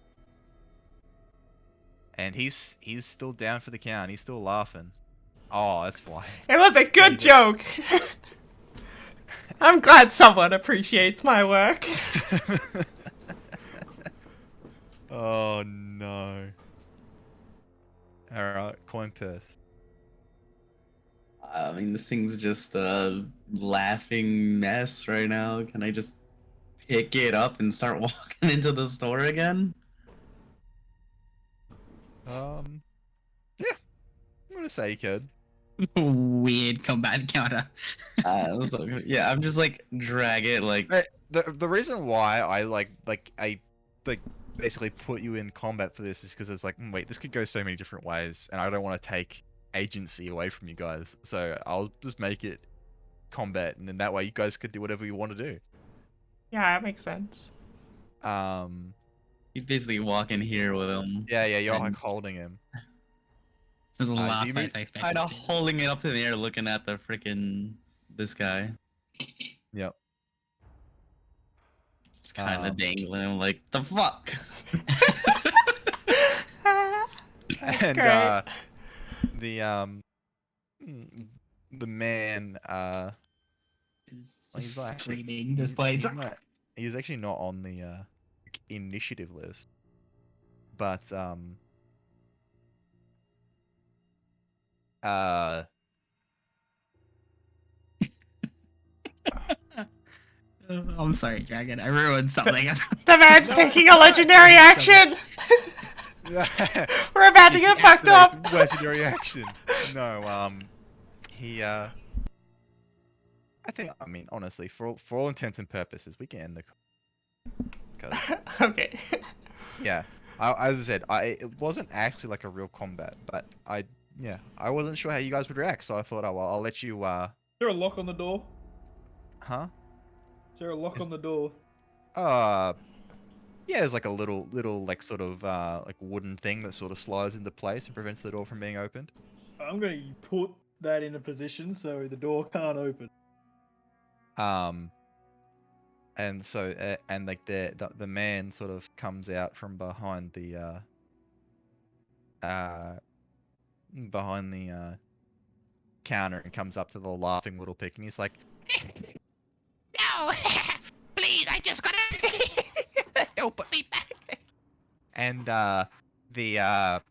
And he's still down for the count. He's still laughing. Oh, that's why. It was a good joke. I'm glad someone appreciates my work. Oh no. Alright, coin purse. I mean, this thing's just a laughing mess right now. Can I just pick it up and start walking into the store again? Yeah. I'm gonna say you could. Weird combat encounter. Yeah, I'm just like drag it like. But the reason why I basically put you in combat for this is because it's like, wait, this could go so many different ways, and I don't want to take agency away from you guys. So I'll just make it combat, and then that way you guys could do whatever you want to do. Yeah, that makes sense. You basically walk in here with him. Yeah, you're like holding him. So the last you place I expected. Kind of holding it up to the air, looking at the freaking this guy. Yep. Just kind of dangling him like the fuck. That's And great. the man He's like- screaming. This place. he's actually not on the initiative list, but I'm sorry, Dragon. I ruined something. The man's taking a legendary action. We're about to get fucked up. Legendary action. No, he I mean, honestly, for all intents and purposes, we can end the. Cause, Okay. yeah, as I said, it wasn't actually like a real combat, but I wasn't sure how you guys would react, so I thought, oh well, I'll let you. Is there a lock on the door? Huh? Is there a lock on the door? Yeah, there's like a little like sort of like wooden thing that sort of slides into place and prevents the door from being opened. I'm gonna put that in a position so the door can't open. And so and like the man sort of comes out from behind the counter and comes up to the laughing little pig and he's like, No, please, I just gotta. Don't put me back. and the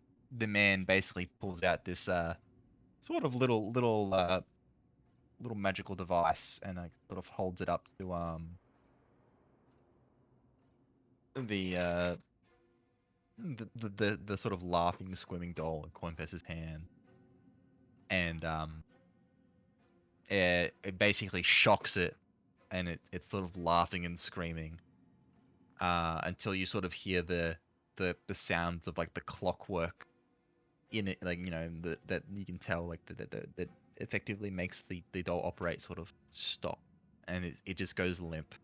man basically pulls out this sort of little magical device and like sort of holds it up to the sort of laughing, squirming doll in Coinpest's hand, and it basically shocks it, and it's sort of laughing and screaming, until you sort of hear the sounds of like the clockwork in it, like, you know, that you can tell like that effectively makes the doll operate sort of stop, and it just goes limp.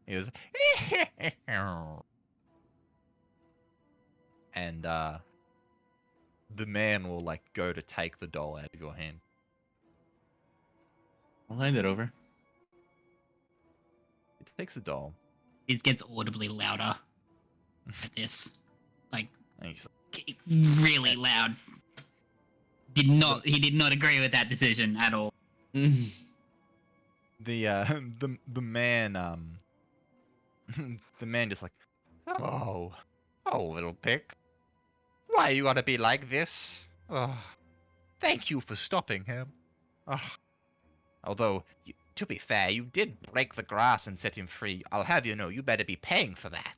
It goes and the man will like go to take the doll out of your hand. I'll hand it over. It takes the doll. It gets audibly louder at this. Like, And he's really loud. He did not agree with that decision at all. the man the man just like, oh little pig, why you gotta be like this? Oh, thank you for stopping him. Oh. Although, to be fair, you did break the grass and set him free. I'll have you know, you better be paying for that.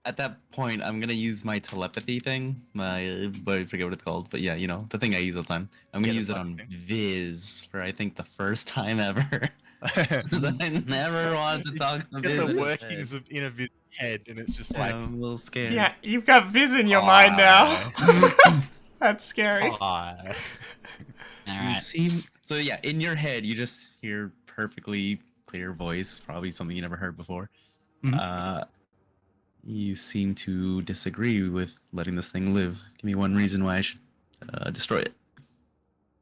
At that point, I'm gonna use my telepathy thing. I forget what it's called, but yeah, you know, the thing I use all the time. I'm gonna use it on Viz for I think the first time ever. I never wanted to talk to Viz. The workings of in a Viz head, and it's just like, I'm a little scared. Yeah, you've got Viz in your mind now. That's scary. Aw. You Alright. seem so yeah. In your head, you just hear perfectly clear voice, probably something you never heard before. You seem to disagree with letting this thing live. Give me one reason why I should destroy it.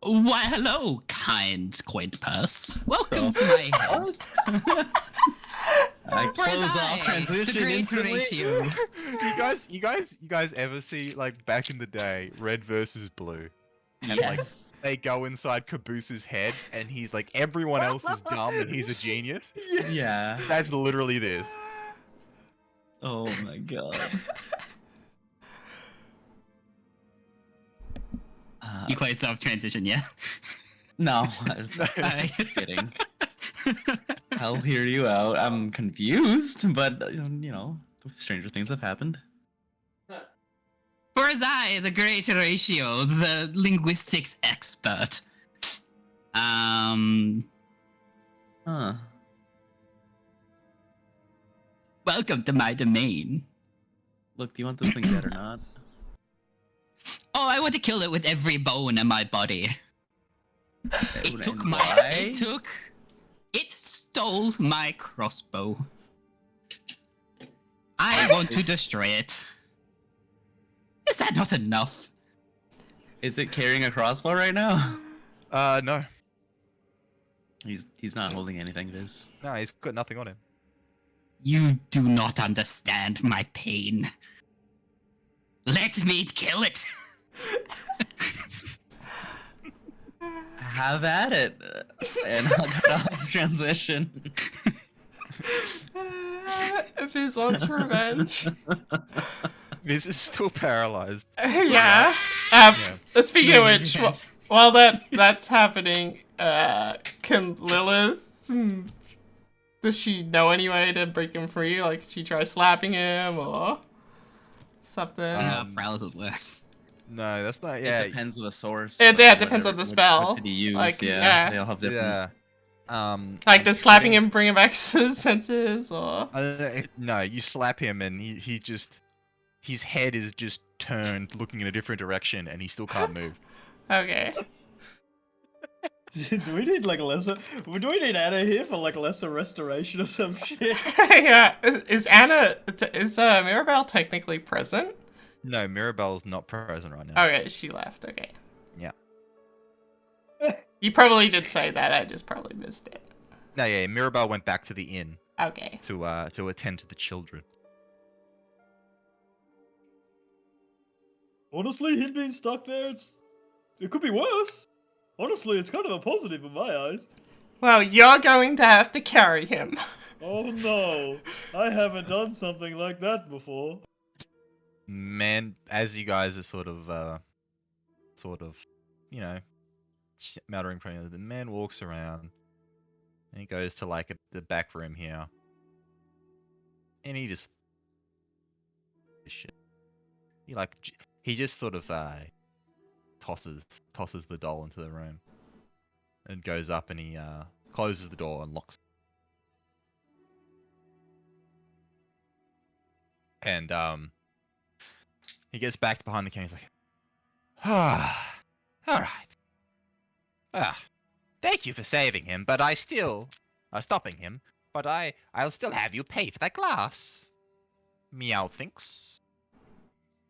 Why, hello, kind coin purse. Welcome to my head. I Where's close I, off transition the great instantly. Horatio? You guys ever see, like, back in the day, Red versus Blue? And Yes. like they go inside Caboose's head and he's like, everyone else is dumb and he's a genius. Yeah. That's literally this. Oh my god. You closed off transition, yeah? No, I'm kidding. I'll hear you out. I'm confused, but you know, stranger things have happened. For as I, the great Horatio, the linguistics expert. Huh. Welcome to my domain. Look, do you want this thing dead or not? Oh, I want to kill it with every bone in my body. It took and my. why? It stole my crossbow. I want to destroy it. Is that not enough? Is it carrying a crossbow right now? No, He's not holding anything. It is. he's got nothing on him. You do not understand my pain. Let me kill it. Have at it, and I'll get off transition. Viz wants revenge. This is still paralyzed. Yeah. Yeah. Speaking of which, while that's happening, Can Lilith? Does she know any way to break him free? Like, she try slapping him or something? Paralysis works. No, that's not. It Yeah, depends on the source. It like, depends on the what spell. did he use? Like, yeah, yeah. they all have different. yeah. Like, I'm does slapping forgetting- him bring him back to his senses, or? I don't know, no, you slap him and he just his head is just turned, looking in a different direction, and he still can't move. Okay. Do we need like a lesser? Do we need Anna here for like lesser restoration or some shit? Yeah, is Anna, is Mirabelle technically present? No, Mirabelle's not present right now. Okay, she left, okay. Yeah. You probably did say that, I just probably missed it. No, yeah, Mirabelle went back to the inn Okay. to attend to the children. Honestly, him being stuck there, it could be worse. Honestly, it's kind of a positive in my eyes. Well, you're going to have to carry him. Oh no, I haven't done something like that before. Man, as you guys are sort of, you know, muttering from the man walks around, and he goes to like the back room here, and he just shit. He just sort of tosses the doll into the room, and goes up and he closes the door and locks. And he gets back behind the counter. He's like, "Ah, all right. Ah, thank you for saving him, but I still stopping him. But I'll still have you pay for that glass." Meow thinks.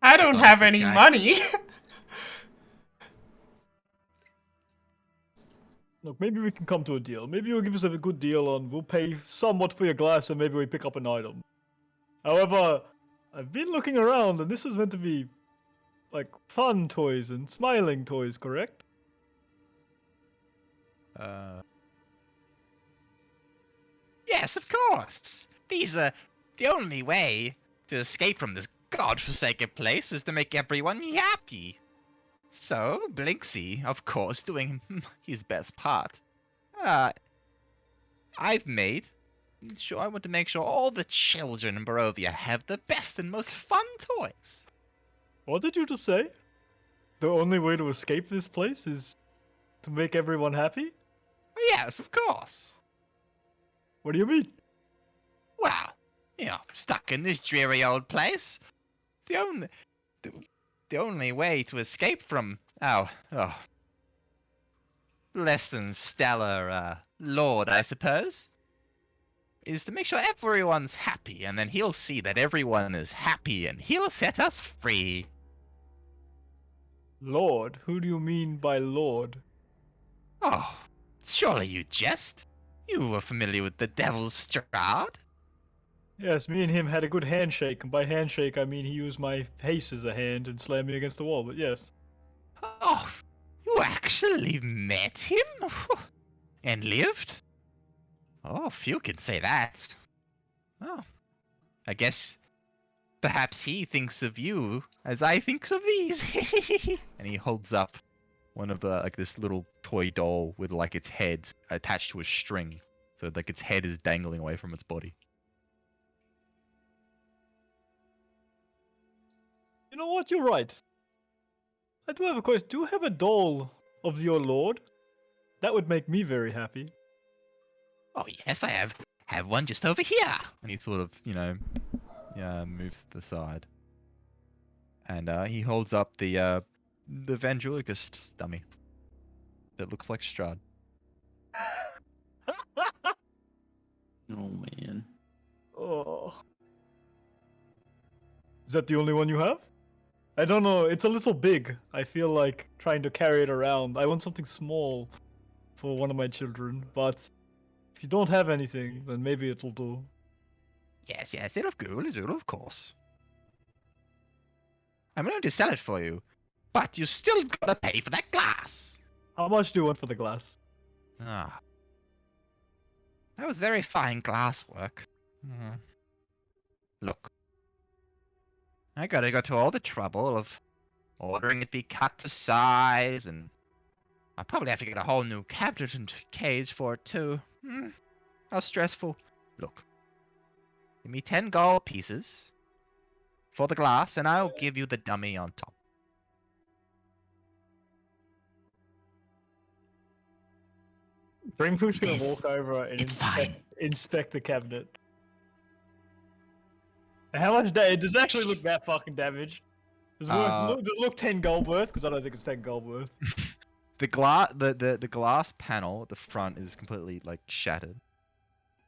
I don't God, have this any guy. money. Look, maybe we can come to a deal. Maybe you'll give us a good deal on we'll pay somewhat for your glass and maybe we pick up an item. However, I've been looking around and this is meant to be like fun toys and smiling toys, correct? Yes, of course. These are the only way to escape from this godforsaken place is to make everyone happy. So, Blinksy, of course, doing his best part. I've made sure I want to make sure all the children in Barovia have the best and most fun toys. What did you just say? The only way to escape this place is to make everyone happy? Yes, of course. What do you mean? Well, stuck in this dreary old place. The only way to escape from less than stellar lord, I suppose, is to make sure everyone's happy, and then he'll see that everyone is happy, and he'll set us free. Lord? Who do you mean by Lord? Oh, surely you jest. You were familiar with the Devil's Strahd? Yes, me and him had a good handshake, and by handshake I mean he used my face as a hand and slammed me against the wall, but yes. Oh, you actually met him? And lived? Oh, few can say that. Oh, I guess perhaps he thinks of you as I think of these. And he holds up one of the, this little toy doll with its head attached to a string. So its head is dangling away from its body. You know what? You're right. I do have a question. Do you have a doll of your lord? That would make me very happy. Oh yes, I have one just over here. And he sort of, moves to the side. And he holds up the Ventriloquist dummy that looks like Strahd. Oh man. Oh. Is that the only one you have? I don't know. It's a little big. I feel like trying to carry it around. I want something small for one of my children. But if you don't have anything, then maybe it'll do. Yes, it'll do, of course. I'm going to sell it for you, but you still gotta pay for that glass. How much do you want for the glass? Ah. That was very fine glass work. Look. I gotta go to all the trouble of ordering it be cut to size and I'll probably have to get a whole new cabinet and cage for it too. How stressful. Look, give me 10 gold pieces for the glass, and I'll give you the dummy on top. Dreamcook's gonna This- walk over and it's fine. inspect the cabinet. And how much damage? Does it actually look that fucking damaged? Does it look 10 gold worth? Because I don't think it's 10 gold worth. The glass panel at the front is completely like shattered.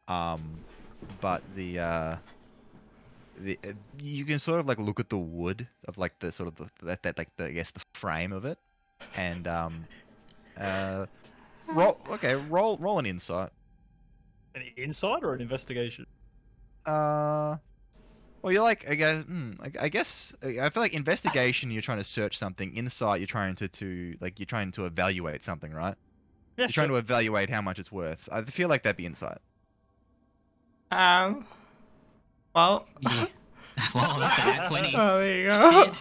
But the you can sort of like look at the wood of like the sort of that like the I guess the frame of it, and roll an insight. An insight or an investigation? Well, you're like, I guess, I feel like investigation, you're trying to search something. Insight, you're trying you're trying to evaluate something, right? Yeah, You're trying to evaluate how much it's worth. I feel like that'd be insight. Well, Yeah. Well, that's a 20. oh, there you go.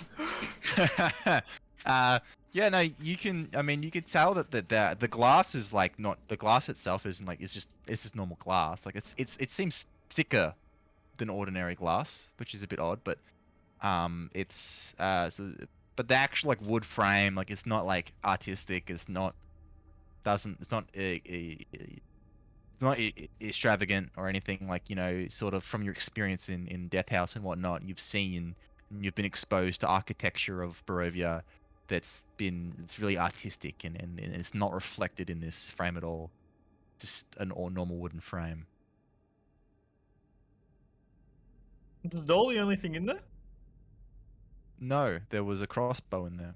Shit. Yeah, no, you can tell that the glass is like not, the glass itself isn't like, it's just normal glass. Like it seems thicker than ordinary glass, which is a bit odd, but but the actual like wood frame, like it's not like artistic, it's not extravagant or anything, like, you know, sort of from your experience in Death House and whatnot, you've been exposed to architecture of Barovia it's really artistic and it's not reflected in this frame at all. Just an normal wooden frame. Is the doll the only thing in there? No, there was a crossbow in there.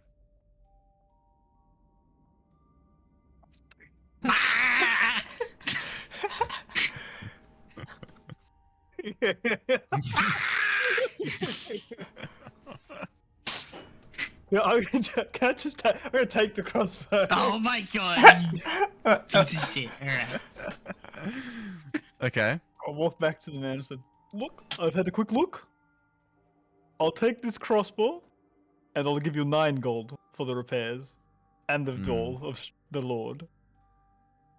Yeah, I'm gonna take the crossbow. Oh my god. Piece of shit. Alright. Okay. I'll walk back to the man and said, "Look, I've had a quick look. I'll take this crossbow, and I'll give you 9 gold for the repairs and the doll of the Lord."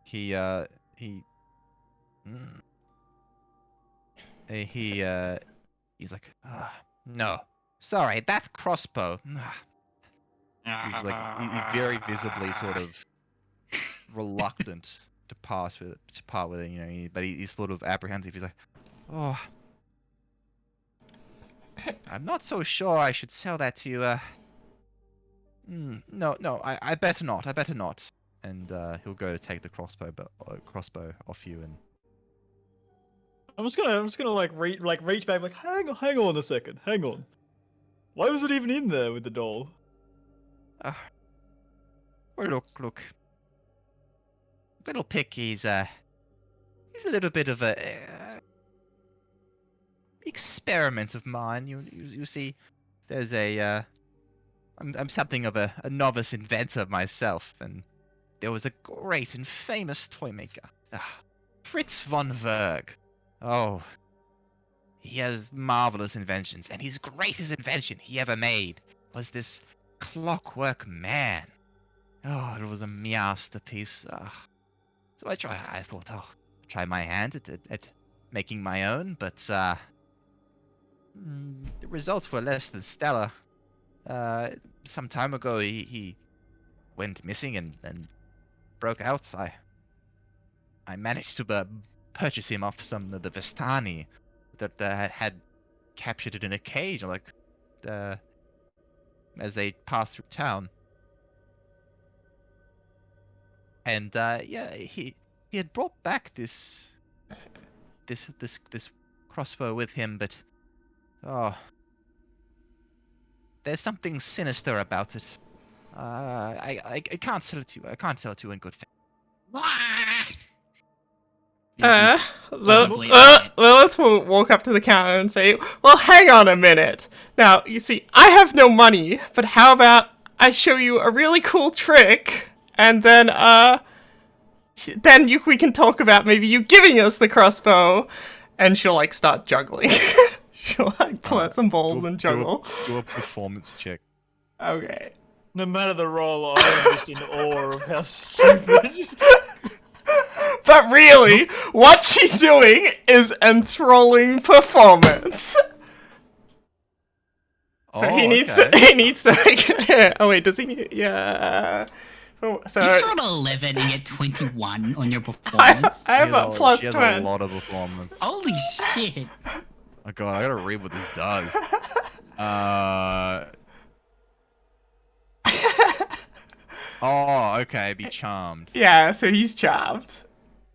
He's like, no, sorry, that crossbow. He's like, he's very visibly sort of reluctant to part with it, you know. But he's sort of apprehensive. He's like, oh, I'm not so sure I should sell that to you. No, I better not. I better not. And he'll go to take the crossbow off you, and I'm just gonna reach back, like, hang on a second, hang on. Why was it even in there with the doll? Well, look. Little Pick, he's a little bit of a experiment of mine. You see, there's I'm something of a novice inventor myself, and there was a great and famous toy maker, Fritz von Berg. Oh, he has marvelous inventions, and his greatest invention he ever made was this clockwork man. Oh, it was a masterpiece. So I thought, try my hand at making my own, but the results were less than stellar. Some time ago, he went missing and broke out. I managed to purchase him off some of the Vistani that had captured it in a cage, like as they passed through town. And yeah, he had brought back this crossbow with him, but there's something sinister about it. I can't sell it to you. I can't sell it to you in good faith. Lilith will walk up to the counter and say, "Well, hang on a minute. Now, you see, I have no money, but how about I show you a really cool trick, and then we can talk about maybe you giving us the crossbow." And she'll like start juggling. She'll like pull out some balls and juggle. Do a performance check. Okay. No matter the role, I am just in awe of how stupid. But really, what she's doing is enthralling performance. So he needs to make oh wait, does he need yeah. So You shot 11 and get 21 on your performance. I have a plus She has 20. a lot of performance. Holy shit. Oh god, I gotta read what this does. Oh, okay, be charmed. Yeah, so he's charmed.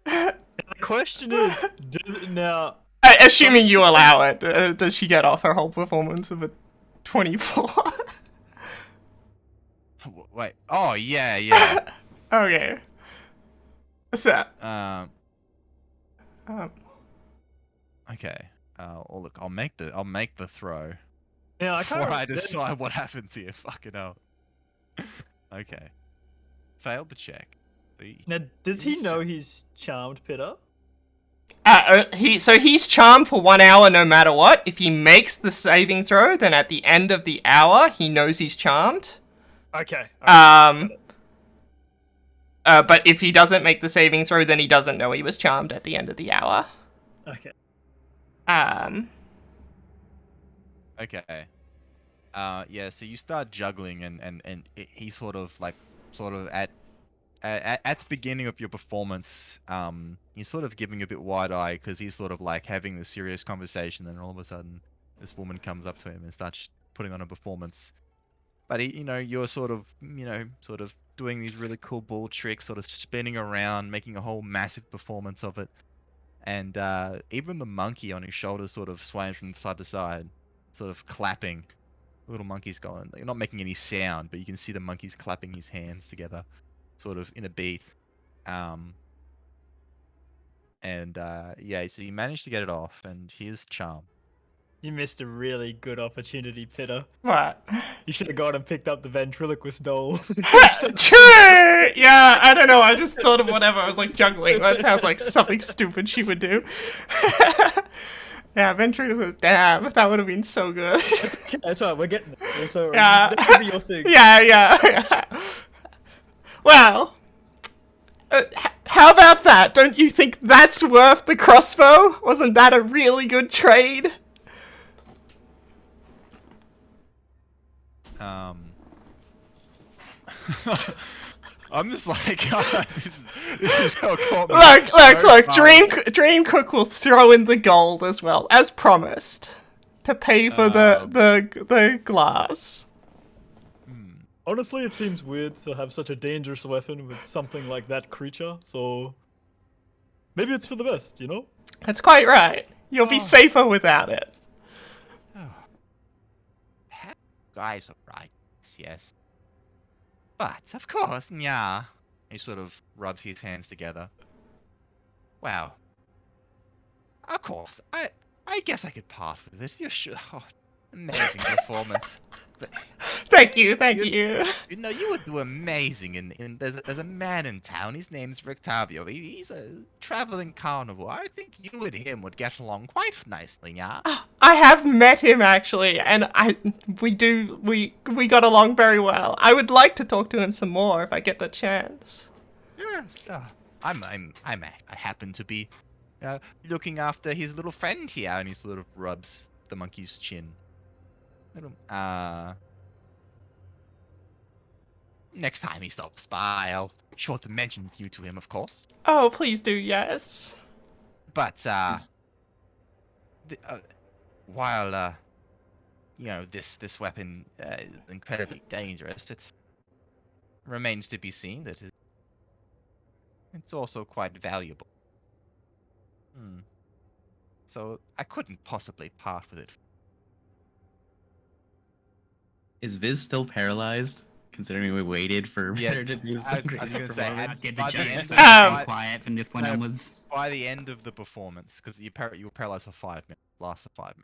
The question is, now, Assuming you allow it, does she get off her whole performance with a 24? Wait. Oh yeah. Okay. So. Okay. Oh look, I'll make the throw. yeah, I Before can't. I decide what happens here. Fucking hell. Okay. Failed the check. Now, does he know he's charmed, Peter? He's charmed for 1 hour no matter what. If he makes the saving throw, then at the end of the hour, he knows he's charmed. Okay. But if he doesn't make the saving throw, then he doesn't know he was charmed at the end of the hour. Okay. Okay. Yeah, so you start juggling and he sort of at the beginning of your performance, he's sort of giving a bit wide eye because he's sort of like having this serious conversation, and all of a sudden this woman comes up to him and starts putting on a performance. But you're sort of doing these really cool ball tricks, sort of spinning around, making a whole massive performance of it. And even the monkey on his shoulder sort of sways from side to side, sort of clapping. The little monkey's going, you're not making any sound, but you can see the monkey's clapping his hands together, sort of in a beat. Yeah, so you managed to get it off, and here's charm. You missed a really good opportunity, Peter. What? You should have gone and picked up the ventriloquist doll. True! Yeah, I don't know, I just thought of whatever. I was like, juggling. That sounds like something stupid she would do. Yeah, ventriloquist. Damn, that would have been so good. That's right, we're getting it. So, Yeah. that could be your thing. Yeah. Well, how about that? Don't you think that's worth the crossbow? Wasn't that a really good trade? I'm just like, this is how caught me. Look, Dream Cook will throw in the gold as well, as promised, to pay for the glass. Honestly, it seems weird to have such a dangerous weapon with something like that creature, so maybe it's for the best, you know? That's quite right. You'll be safer without it. Guys are right, yes. But, of course, yeah. He sort of rubs his hands together. Well, of course, I guess I could part with it. You're sure. Oh, amazing performance. But, Thank you. you know, you would do amazing. And there's a man in town. His name's Rictavio. He's a traveling carnivore. I think you and him would get along quite nicely, yeah. I have met him actually, and we got along very well. I would like to talk to him some more if I get the chance. Yes. I happen to be looking after his little friend here, and he sort of rubs the monkey's chin. Next time he stops by, I'll be sure to mention you to him, of course. Oh, please do, yes. But while this weapon is incredibly dangerous, it remains to be seen that it's also quite valuable. So I couldn't possibly part with it. Is Viz still paralyzed? Considering we waited for Peter to do I was something. gonna say, Get by the the joke end so of- quiet from this point No, onwards. by the end of the performance, because you were paralyzed for 5 minutes, last for 5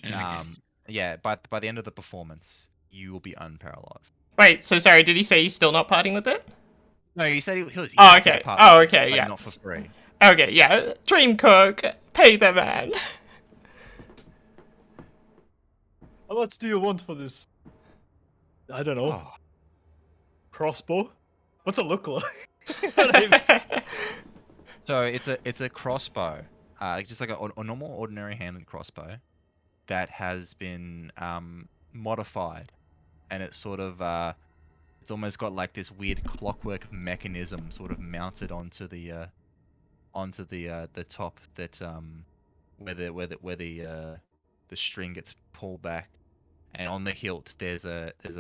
minutes. Yeah, but by the end of the performance, you will be unparalyzed. Wait, so sorry, did he say he's still not parting with it? No, he said he was. Oh, okay. Oh, okay, but yeah. Not for free. Okay, yeah. Dream Cook, pay the man. How much do you want for this? I don't know. Oh, crossbow. What's it look like? So it's a crossbow. It's just like a normal, ordinary handled crossbow that has been modified, and it's sort of it's almost got like this weird clockwork mechanism sort of mounted onto the top that the string gets pulled back, and on the hilt there's a sort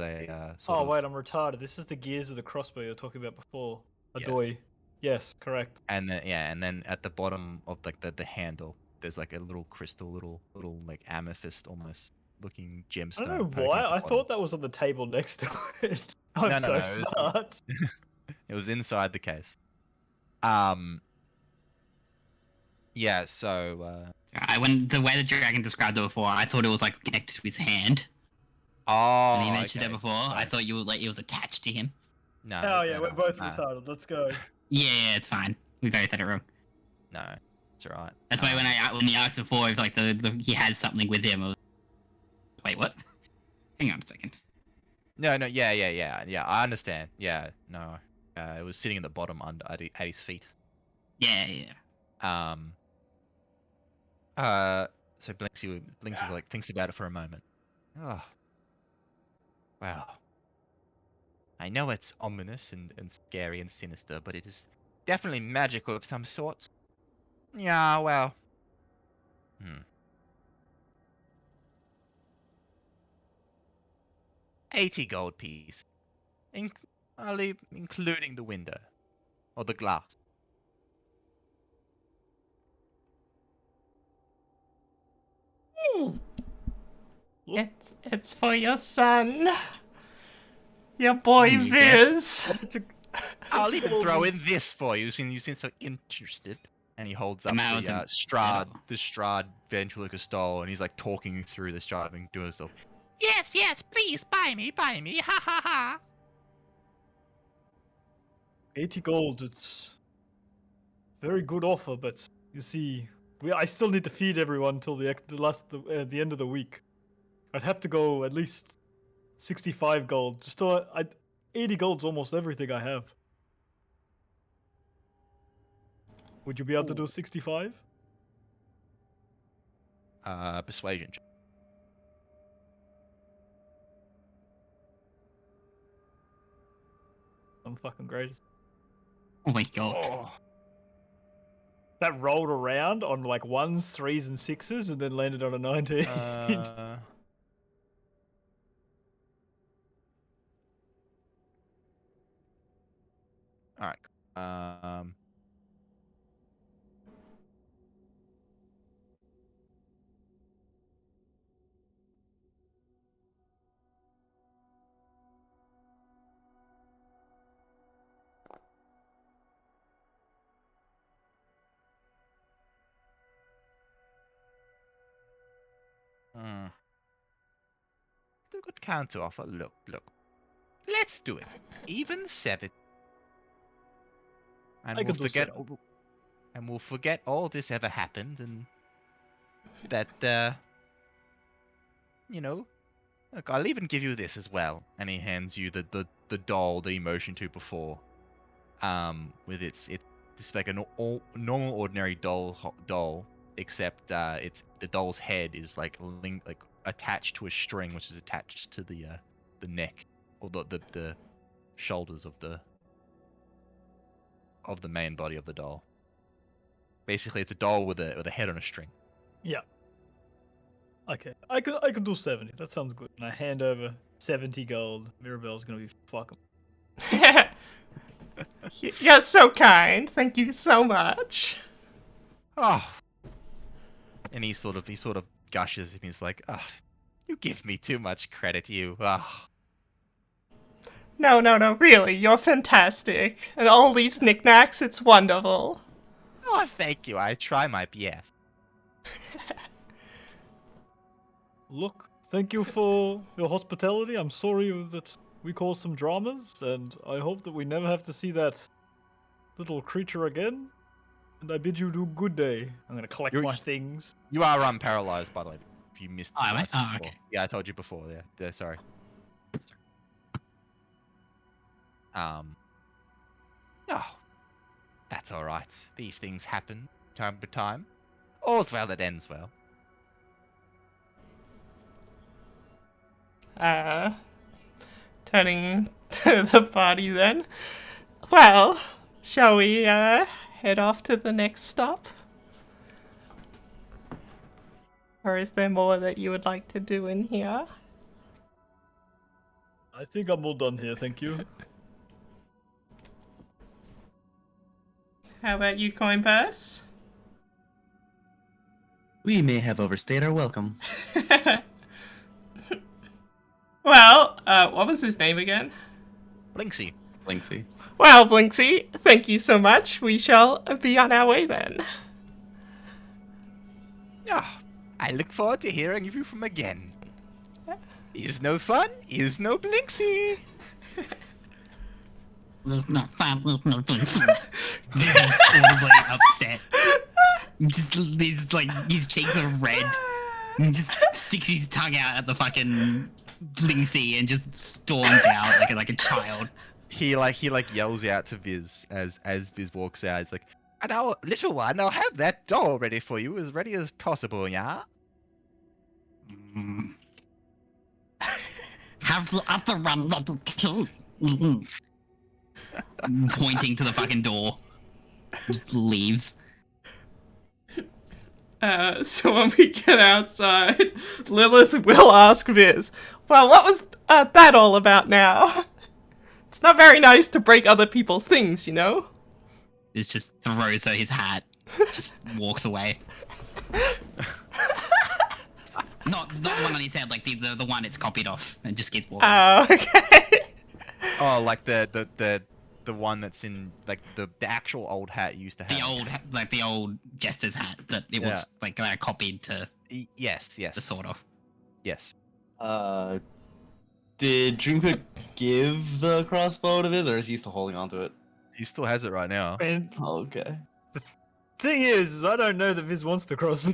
Oh of wait, I'm retarded. This is the gears of the crossbow you were talking about before. A Yes. doy. Yes, correct. and then at the bottom of like the handle there's like a little crystal, little like amethyst almost looking gemstone. I don't know poking why. at the I bottom. thought that was on the table next to it. I'm No, so it was- smart. It was inside the case. Yeah, so When the way the dragon described it before, I thought it was like connected to his hand. oh, When he mentioned okay. it before, I thought you were like it was attached to him. No. Oh yeah, we're both no, retarded. Let's go. Yeah, it's fine. We both had it wrong. No, it's alright. That's why when he asked before if like he had something with him, I was, wait, what? Hang on a second. No, yeah. I understand. Yeah, no. It was sitting at the bottom at his feet. Yeah. So Blinksy like thinks about it for a moment. Oh. Wow. I know it's ominous and scary and sinister, but it is definitely magical of some sort. Yeah, well. 80 gold piece. Including the window. Or the glass. It's for your son. Your boy Mm, Viz. I'll even throw in this for you, since you seem so interested. And he holds up Am I the allowed to- Strahd ventriloquist doll, and he's like talking through the Strahd and doing stuff. Yes, please buy me, ha ha ha. 80 gold. It's very good offer, but you see, I still need to feed everyone until the end of the week. I'd have to go at least 65 gold. 80 gold's almost everything I have. Would you be able to do 65? Persuasion check. I'm fucking greatest. Oh my god. Oh. That rolled around on like 1s, 3s, and 6s, and then landed on a 19. Alright. Do a good counter offer. Look. Let's do it. Even 7. And I we'll could do forget 7. and we'll forget all this ever happened, and that look, I'll even give you this as well. And he hands you the doll that he motioned to before. With it's just like a normal ordinary doll, except the doll's head is like attached to a string, which is attached to the neck or the shoulders of the main body of the doll. Basically, it's a doll with a head on a string. Yeah. Okay, I could do 70. That sounds good. And I hand over 70 gold. Mirabelle's gonna be fucking. You're so kind. Thank you so much. Oh. And he sort of gushes, and he's like, "Oh, you give me too much credit, you." Oh. No, really, you're fantastic. And all these knickknacks, it's wonderful. Oh, thank you. I try my best. Look, thank you for your hospitality. I'm sorry that we caused some dramas, and I hope that we never have to see that little creature again. And I bid you do good day. I'm gonna collect my things. You are unparalyzed, by the way. If you missed. Oh, am I? last Oh, before. okay. Yeah, I told you before. Yeah, sorry. Oh, that's all right. These things happen time to time. All's well that ends well. Turning to the party then. Well, shall we head off to the next stop? Or is there more that you would like to do in here? I think I'm all done here, thank you. How about you, Coin Purse? We may have overstayed our welcome. Well, what was his name again? Blinksy. Blinksy. Well, Blinksy, thank you so much. We shall be on our way then. Oh, I look forward to hearing you from again. Is no fun, is no Blinksy. There's no fun, there's no Viz is audibly upset. His cheeks are red. And just sticks his tongue out at the fucking Blinksy and just storms out like a child. He yells out to Viz as Viz walks out. He's like, And now, little one, I'll have that doll ready for you as ready as possible, yeah? Have the run, not the kill. Pointing to the fucking door. Just leaves. So when we get outside, Lilith will ask Viz, well, what was that all about now? It's not very nice to break other people's things, you know? It just throws her his hat. Just walks away. Not the one on his head, like the one it's copied off, and just keeps walking. Oh, okay. oh, like the one that's in like the actual old hat you used to have. The old jester's hat that it was like copied to. Yes. The sort of. Yes. Did Dreamcook give the crossbow to Viz, or is he still holding on to it? He still has it right now. And Oh, okay. thing is, I don't know that Viz wants the crossbow.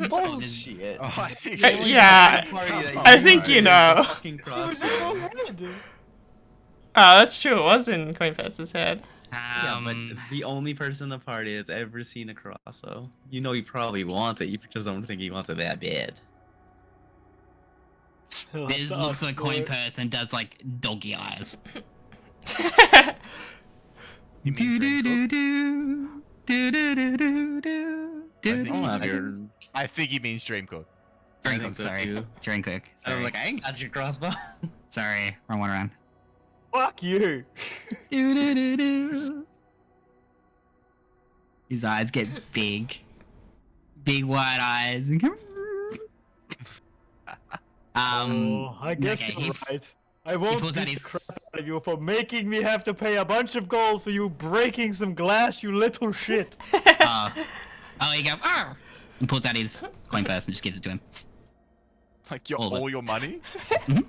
Bullshit. Oh, I think Yeah, I think you know. Fucking It was in crossbow. my head. Oh, that's true. It was in Coinface's head. Yeah, but the only person in the party that's ever seen a crossbow, you know he probably wants it. You just don't think he wants it that bad. Viz looks at a coin purse and does like doggy eyes. You mean Dreamcook? I think he means Dreamcook. I Dreamcook, think so sorry. too. Dreamcook. I Sorry. was like, I ain't got your crossbow. Sorry, wrong one around. Fuck you. His eyes get big. Big wide eyes. I guess okay, you're he- right. I won't pulls out beat his- the crap out of you for making me have to pay a bunch of gold for you breaking some glass, you little shit. He goes, oh! And pulls out his coin purse and just gives it to him. Like All of all it. your money? Mhm.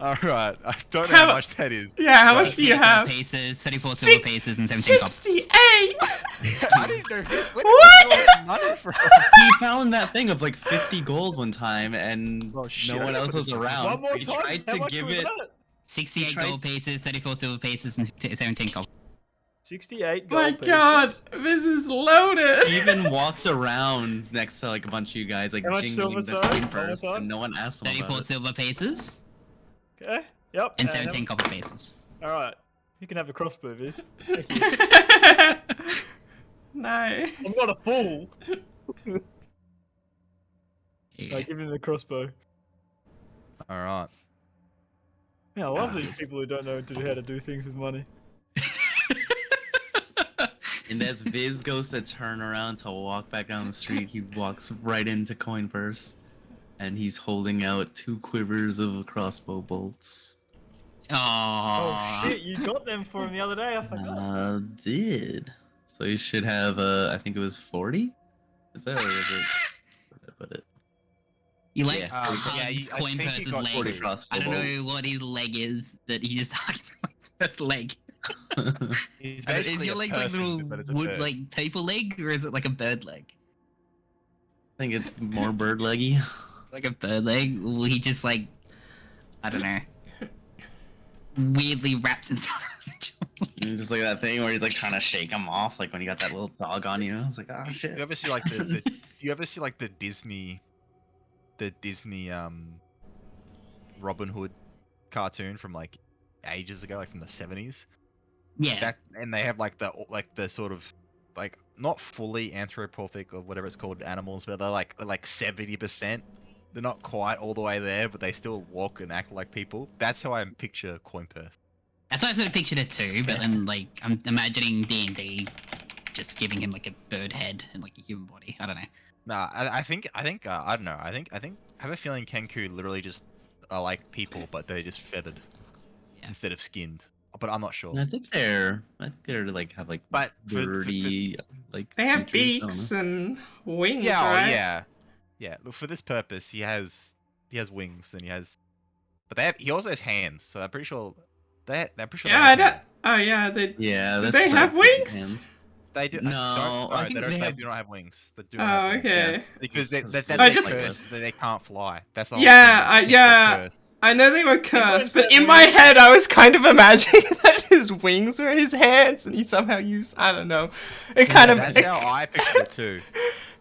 Alright, I don't know How how much that is. Yeah, how much do 68 you gold have? pieces, 34 silver pieces, and 17 copper. 68! I didn't know this. Where did What? you get money from? He found that thing of like 50 gold one time, and Oh, shit, no I one gotta else put was this in. around. One more He time. tried How to much give was it. that? 68 tried- gold pieces, 34 silver pieces, and 17 copper. 68 gold My pieces. god, this is loaded! He even walked around next to like a bunch of you guys, like How much jingling silver, the sorry? coin purse, One more time? and no one asked him 34 about it. silver pieces, Okay. Yep. and 17 copper pieces. Alright. You can have the crossbow, Viz. Nice. I'm not a fool. Yeah. I give him the crossbow. Alright. Yeah, I love these people who don't know how to do things with money. And as Viz goes to turn around to walk back down the street, he walks right into Coin Purse, and he's holding out 2 quivers of crossbow bolts. Oh shit, you got them for him the other day, I forgot. Did. So you should have, I think it was 40? Is that or was it? Where did I put it? He like Yeah. hugs Yeah, I coin think he purse's got leg. 40 crossbow I don't bolts. know what his leg is, but he just hugs coin purse's leg. He's Is basically your a leg like person, little but it's a wood bird. like paper leg, or is it like a bird leg? I think it's more bird leggy. Like a bird leg? Will he just like, I don't know, weirdly wraps himself. Just like that thing where he's like trying to shake him off, like when you got that little dog on you. It's like, oh Do shit. you ever see like the do you ever see like the Disney Robin Hood cartoon from like ages ago, like from the 70s? Yeah. That, and they have like the sort of like not fully anthropomorphic or whatever it's called animals, but they're like 70%. They're not quite all the way there, but they still walk and act like people. That's how I picture Coinperth. That's why I sort of pictured it too, but then like I'm imagining D&D just giving him like a bird head and like a human body. I don't know. Nah, I think I don't know. I have a feeling Kenku literally just are like people, but they're just feathered instead of skinned. But I'm not sure. I think they're like have like But birdy like. They have features, I don't beaks know. and wings, Yeah, oh, right? yeah. Look, for this purpose, he has wings and but he also has hands. So I'm pretty sure they're pretty sure. Yeah, I don't. Oh yeah, they. Yeah, Do that's they just, have like, wings? hands. They do. No, I think they they do not have wings. They do Oh, not have wings. okay. Because Just 'cause that's they're just- cursed. They can't fly. That's the whole Yeah, thing. yeah. They're cursed. I know they were cursed, but said in my wings. head I was kind of imagining that his wings were his hands, and he somehow used. I don't know. It kind of. That's how I pictured it too.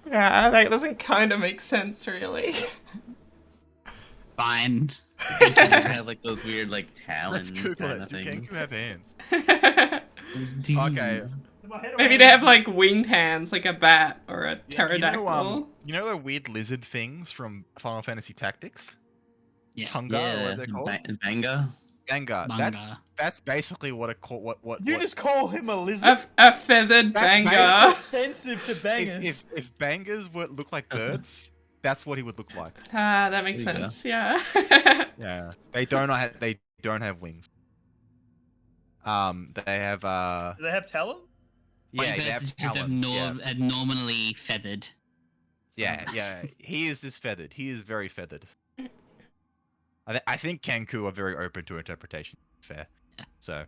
Yeah, that doesn't kind of make sense, really. Fine. They have like those weird like Let's talon Google kind it. of Do things. Kenku have hands? Do Okay. Maybe they have like winged hands, like a bat or a pterodactyl. You know the weird lizard things from Final Fantasy Tactics? Yeah. Tunga, or Yeah, what they're called? Banga. Ganga. Manga. That's basically what what You just call him a lizard? A feathered That's banger. Offensive to bangers. if bangers look like birds, that's what he would look like. Ah, that makes There you go. sense. Yeah. Yeah. They don't have wings. They have Do they have talent? yeah, One they have person's just talons, abnormally feathered. yeah. He is just feathered. He is very feathered. I think Kenku are very open to interpretation. Fair. So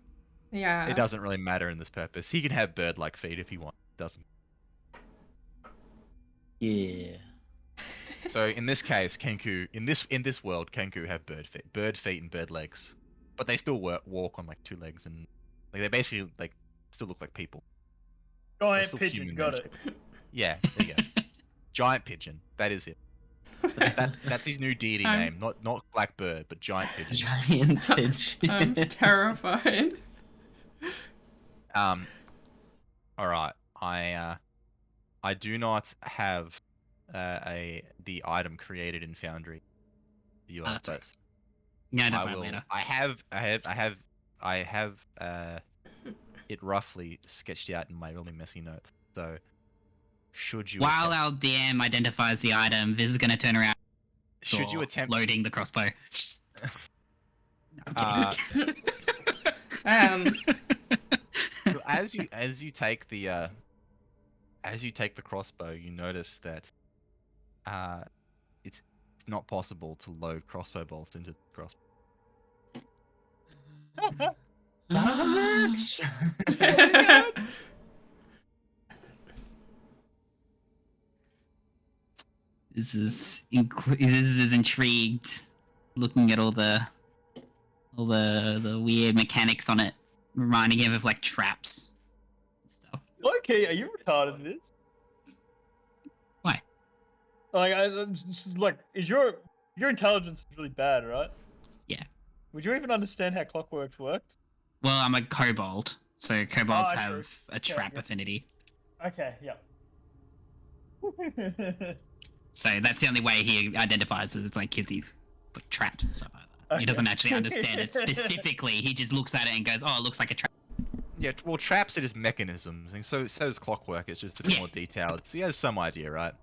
Yeah. it doesn't really matter in this purpose. He can have bird-like feet if he wants. Doesn't. Yeah. So in this case, Kenku in this world, Kenku have bird feet and bird legs, but they still walk on like two legs and like they basically like still look like people. Giant still pigeon, human got nature. it. Yeah, there you go. Giant pigeon. That is it. That's his new deity I'm- name. Not blackbird, but giant pigeon. Giant pigeon. I'm terrified. All right. I do not have the item created in Foundry. You Ah, that's but right. Yeah, I don't mind will. later. I have it roughly sketched out in my really messy notes. So should you While attempt, our DM identifies the item, Viz is going to turn around. should you or attempt loading the crossbow? uh, Um, as you take the crossbow, you notice that it's not possible to load crossbow bolts into the crossbow. This is intrigued, looking at all the weird mechanics on it, reminding him of like traps and stuff. Okay, are you retarded, Viz? Why? Like, is your intelligence is really bad, right? Yeah. Would you even understand how clockworks worked? Well, I'm a kobold, so kobolds Ah, true. have a trap yeah. affinity. Okay, yeah. So that's the only way he identifies it. It's like kids, these like traps and stuff like that. He doesn't Okay. actually understand it specifically. He just looks at it and goes, "Oh, it looks like a trap." Yeah, well, traps are just mechanisms, and so is clockwork. It's just a bit Yeah. more detailed. So he has some idea, right?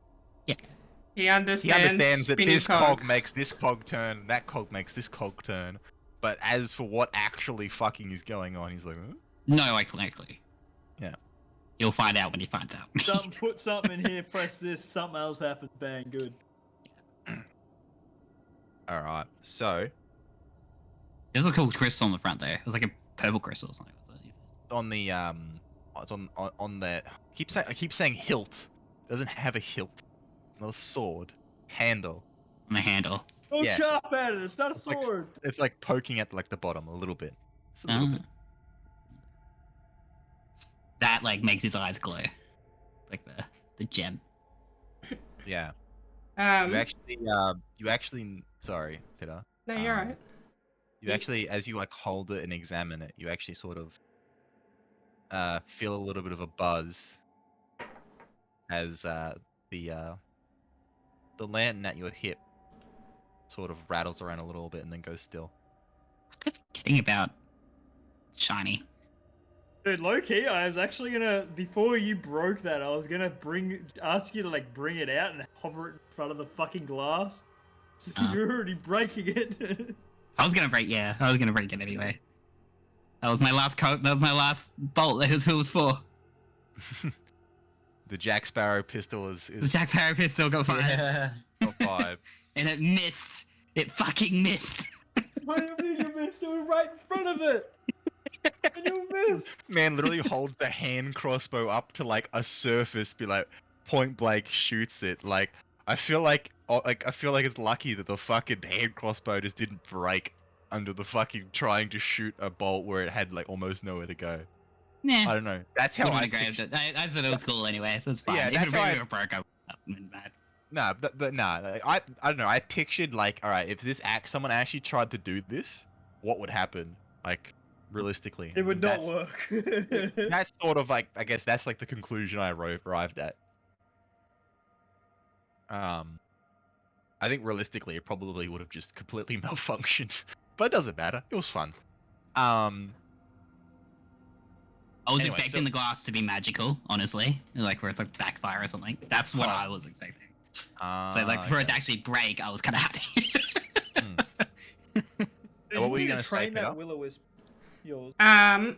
he understands. He understands that spinning this cog. cog makes this cog turn, that cog makes this cog turn. But as for what actually fucking is going on, he's like, huh? No, I correctly. Yeah. You'll find out when he finds out. Put something in here, press this, something else happens, bang, good. All right. So There's a cool crystal on the front there. It was like a purple crystal or something. on the it's on the I keep saying hilt. It doesn't have a hilt. Not a sword. Handle. On the handle. Don't Yes. chop at it, it's not a It's like- sword. It's like poking at like the bottom a little bit. Just a little bit. That like makes his eyes glow, like the gem. Yeah. You actually. Sorry, Peter. No, you're right. You actually, as you like hold it and examine it, you actually sort of feel a little bit of a buzz as the lantern at your hip sort of rattles around a little bit and then goes still. I keep forgetting about Shiny. Dude, low key, I was actually gonna, before you broke that, I was gonna ask you to like bring it out and hover it in front of the fucking glass. You're already breaking it. I was gonna break it anyway. That was my last coat. That was my last bolt. That was who it was for. The Jack Sparrow pistol is The Jack Sparrow pistol got fired. Yeah. top 5. And it missed. It fucking missed. What do you mean you missed? It was right in front of it. And you missed. Man literally holds the hand crossbow up to like a surface, be like point blank shoots it. Like I feel like it's lucky that the fucking hand crossbow just didn't break under the fucking trying to shoot a bolt where it had like almost nowhere to go. Nah. I don't know. That's how I grabbed it. I thought it was cool anyway, so it's fine. Yeah, If that's it how I- broke, I wouldn't mad. Nah, but nah. Like, I don't know. I pictured like, all right, if someone actually tried to do this, what would happen? Like realistically, It would not That's- work. That's sort of like, I guess that's like the conclusion I arrived at. I think realistically it probably would have just completely malfunctioned, but it doesn't matter. It was fun. I was Anyway, expecting so- the glass to be magical, honestly, like where it's like backfire or something. That's what I was expecting. So like for it to actually break, I was kind of happy. What were you gonna say, train Peter? that will-o-wisp? Yours. I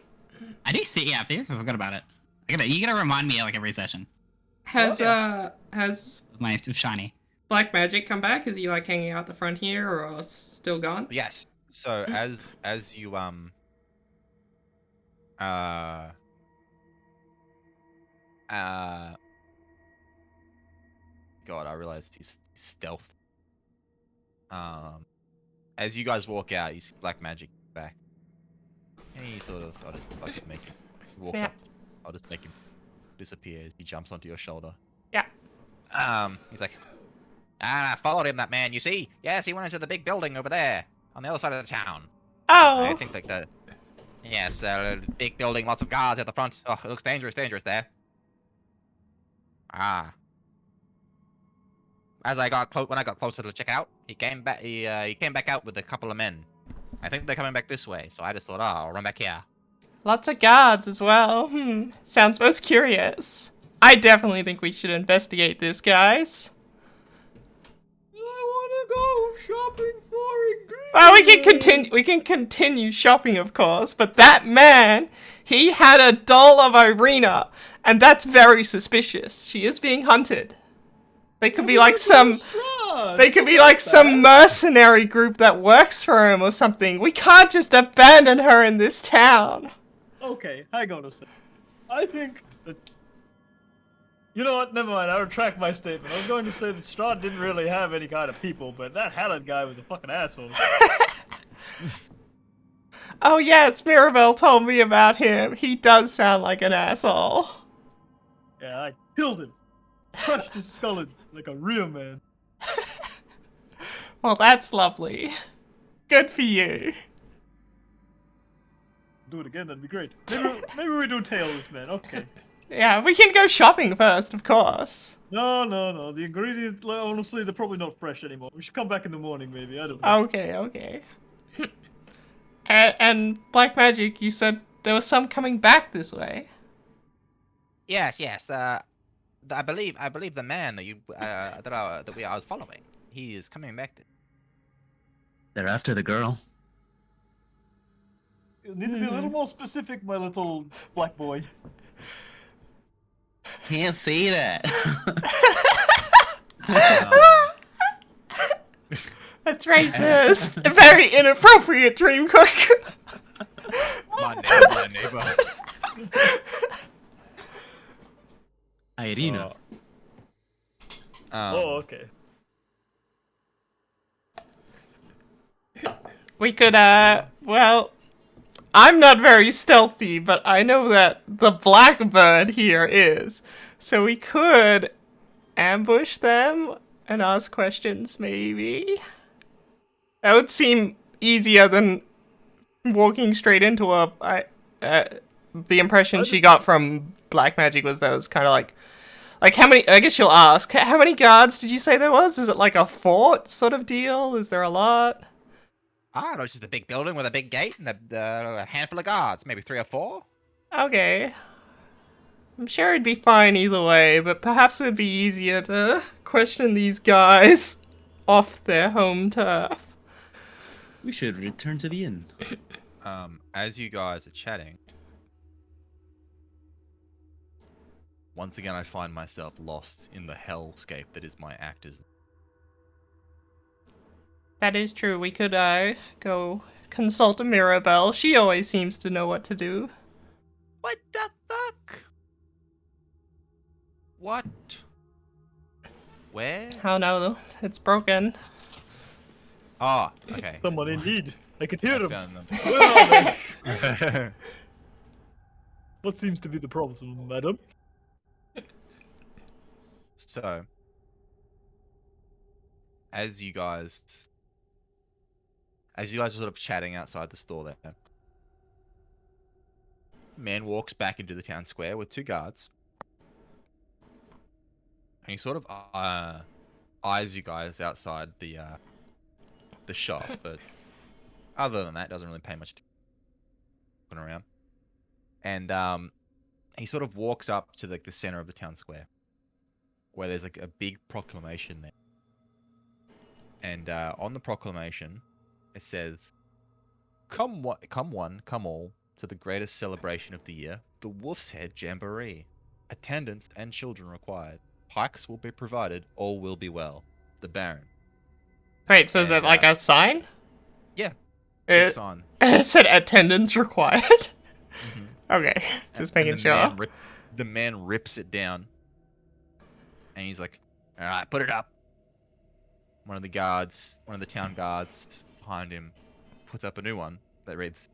do see. Yeah, I forgot about it. You gotta remind me like every session. Has My Shiny. Black Magic come back? Is he like hanging out the front here or still gone? Yes. So as you God, I realized he's stealth. As you guys walk out, you see Black Magic back. And he sort of, I'll just fucking make him walk Yeah. up. I'll just make him disappear as he jumps onto your shoulder. Yeah. He's like, I followed him, that man, you see? Yes, he went into the big building over there, on the other side of the town. I Oh, think like the... Yes, big building, lots of guards at the front. Oh, it looks dangerous there. Ah. When I got closer to check out, he came back. He came back out with a couple of men. I think they're coming back this way, so I just thought, oh, I'll run back here. lots of guards as well. Sounds most curious. I definitely think we should investigate this, guys. I wanna go shopping for ingredients. Well, we can continue shopping, of course, but that man, he had a doll of Irina, and that's very suspicious. She is being hunted. They could be like some mercenary group that works for him or something. We can't just abandon her in this town. Okay, hang on a second. I think that... You know what? Never mind. I retract my statement. I was going to say that Strahd didn't really have any kind of people, but that Halland guy was a fucking asshole. Oh yes, Mirabelle told me about him. He does sound like an asshole. Yeah, I killed him. Crushed his skull in like a real man. Well, that's lovely. Good for you. Do it again, that'd be great. Maybe we do tail this man. Okay. Yeah, we can go shopping first, of course. No. The ingredients, honestly, they're probably not fresh anymore. We should come back in the morning, maybe. I don't know. Okay. And Black Magic, you said there was some coming back this way. Yes. I believe the man that I was following. He is coming back. They're after the girl. You need to be a little more specific, my little black boy. Can't say that. That's racist. A very inappropriate, Dreamcook. My neighbor. Irina. Oh, okay. We could, well, I'm not very stealthy, but I know that the blackbird here is. So we could ambush them and ask questions, maybe? That would seem easier than walking straight into the impression she got from Black Magic was that it was kind of like how many, I guess she'll ask, how many guards did you say there was? Is it like a fort sort of deal? Is there a lot? Ah, no, it's just a big building with a big gate and a handful of guards, maybe 3 or 4. Okay. I'm sure it'd be fine either way, but perhaps it would be easier to question these guys off their home turf. We should return to the inn. As you guys are chatting, once again I find myself lost in the hellscape that is my actors. That is true. We could go consult Mirabelle. She always seems to know what to do. What the fuck? What? Where? Oh no, it's broken. Ah, okay. Someone in need. I could hear them. Found them. Where are they? What seems to be the problem, madam? So, as you guys are sort of chatting outside the store there, man walks back into the town square with 2 guards, and he sort of eyes you guys outside the shop, but other than that, doesn't really pay much attention around. And he sort of walks up to the center of the town square, where there's like a big proclamation there. And on the proclamation, it says, come one, come all, to the greatest celebration of the year, the Wolf's Head Jamboree. Attendance and children required. Pikes will be provided, all will be well. The Baron. Wait, so is it like a sign? Yeah. It, On. it said attendance required? Mm-hmm. Okay, just making sure. The man rips it down. And he's like, alright, put it up. One of the town guards behind him puts up a new one that reads,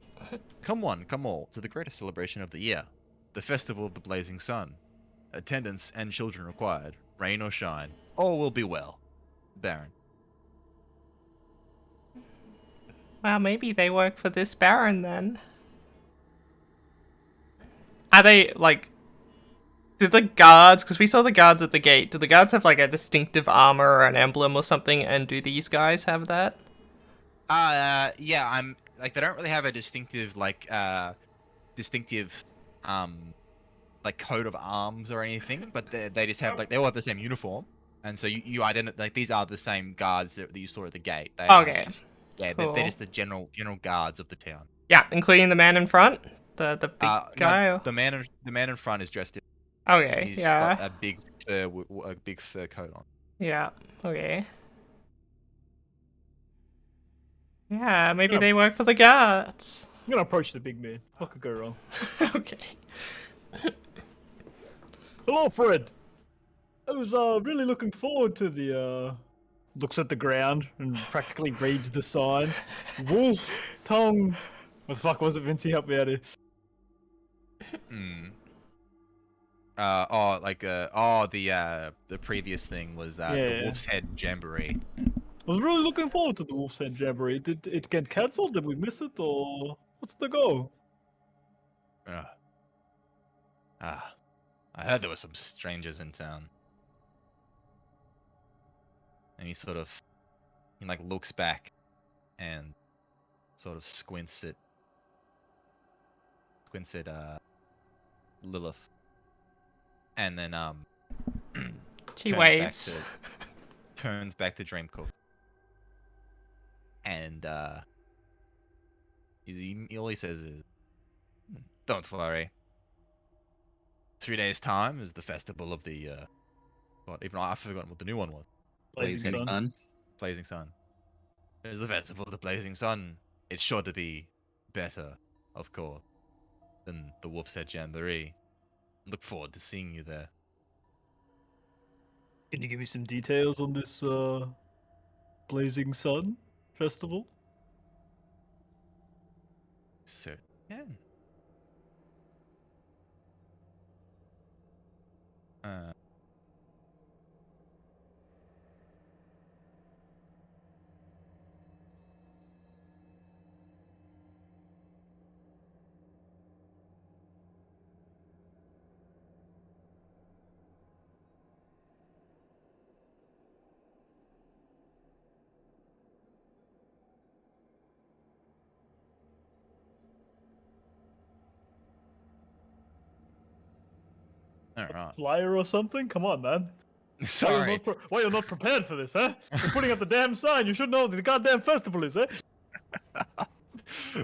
come one, come all, to the greatest celebration of the year, the festival of the blazing sun. Attendance and children required, rain or shine, all will be well. Baron. Well, maybe they work for this Baron then. Are they, like... Did the guards, because we saw the guards at the gate, do the guards have like a distinctive armor or an emblem or something, and do these guys have that? Yeah, I'm, like, they don't really have a distinctive, like, like, coat of arms or anything, but they just have, like, they all have the same uniform, and so you identify, like, these are the same guards that you saw at the gate. They Okay. Cool. They're just the general guards of the town. Yeah, including the man in front? The big guy? No, the man in front is dressed in. Okay, He's yeah. got a big fur coat on. Yeah, okay. Yeah, maybe they work for the guards. I'm gonna approach the big man. What could go wrong? Okay. Hello, Fred. I was really looking forward to the looks at the ground and practically reads the sign. Wolf tongue. What the fuck was it, Vinci? Help me out here. The previous thing was the Wolf's Head Jamboree. I was really looking forward to the Wolf's Head Jamboree. Did it get cancelled? Did we miss it, or what's the go? I heard there were some strangers in town. And he like looks back and sort of squints at Lilith. And then she waves. Turns back to Dreamcook. And all he says is, don't worry. 3 days time is the festival of the I've forgotten what the new one was. Blazing Sun. Blazing Sun. There's the festival of the Blazing Sun. It's sure to be better, of course, than the Wolf's Head Jamboree. Look forward to seeing you there. Can you give me some details on this Blazing Sun Festival? So, Yeah. Uh, all right. Flyer or something? Come on, man. Sorry. Why you're not prepared for this, huh? You're putting up the damn sign. You should know what the goddamn festival is, eh?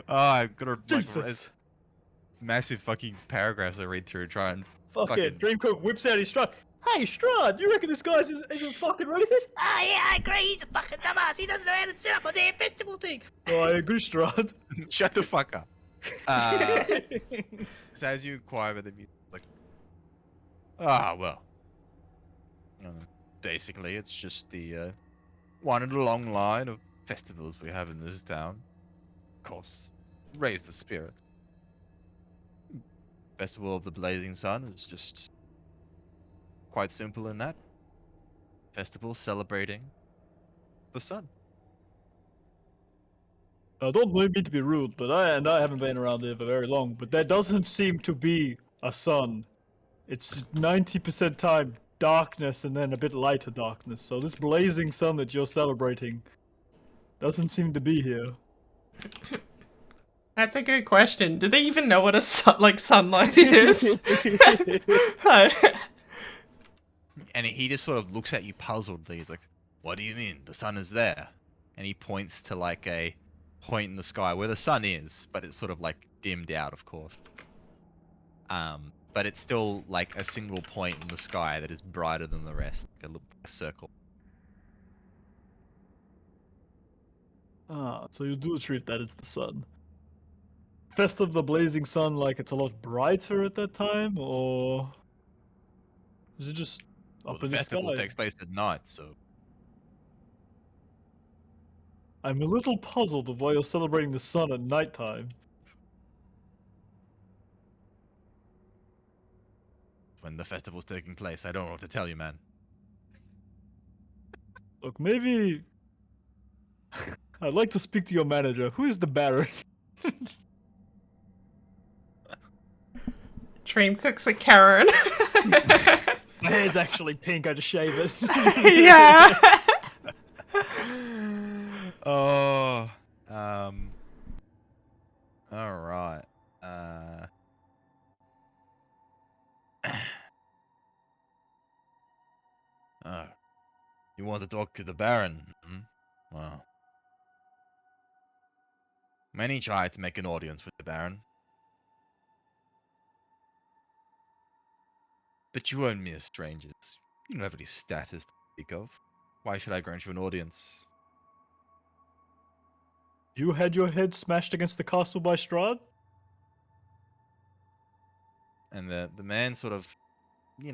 Oh, I've got like Jesus. massive fucking paragraphs I read through try and Fuck it. Dreamcook whips out his Strahd. Hey, Strahd, you reckon this guy isn't fucking ready for this? Ah, yeah, I agree. He's a fucking dumbass. He doesn't know how to set up a damn festival thing. Oh, I agree, Strahd. Shut the fuck up. So as you inquire with the music, like, well, basically it's just the one in a long line of festivals we have in this town. Of course, raise the spirit. Festival of the Blazing Sun is just quite simple in that. Festival celebrating the sun. Don't mean me to be rude, but I haven't been around here for very long, but there doesn't seem to be a sun. It's 90% time darkness and then a bit lighter darkness. So this blazing sun that you're celebrating doesn't seem to be here. That's a good question. Do they even know what a sunlight is? And he just sort of looks at you puzzledly. He's like, "What do you mean? The sun is there?" And he points to like a point in the sky where the sun is, but it's sort of like dimmed out, of course. But it's still like a single point in the sky that is brighter than the rest, like a circle. Ah, so you do treat that as the sun. Fest of the blazing sun, like it's a lot brighter at that time, or is it just Well, up the in the festival sky? takes place at night, so I'm a little puzzled of why you're celebrating the sun at nighttime. when the festival's taking place, I don't know what to tell you, man. Look, maybe I'd like to speak to your manager. Who is the Baron? Dreamcook's a Karen. My hair's actually pink. I just shave it. Yeah. Oh, all right. Oh, you want to talk to the Baron? Hmm? Well, many tried to make an audience with the Baron, but you and me are strangers. You don't have any status to speak of. Why should I grant you an audience? You had your head smashed against the castle by Strahd? And the man sort of, he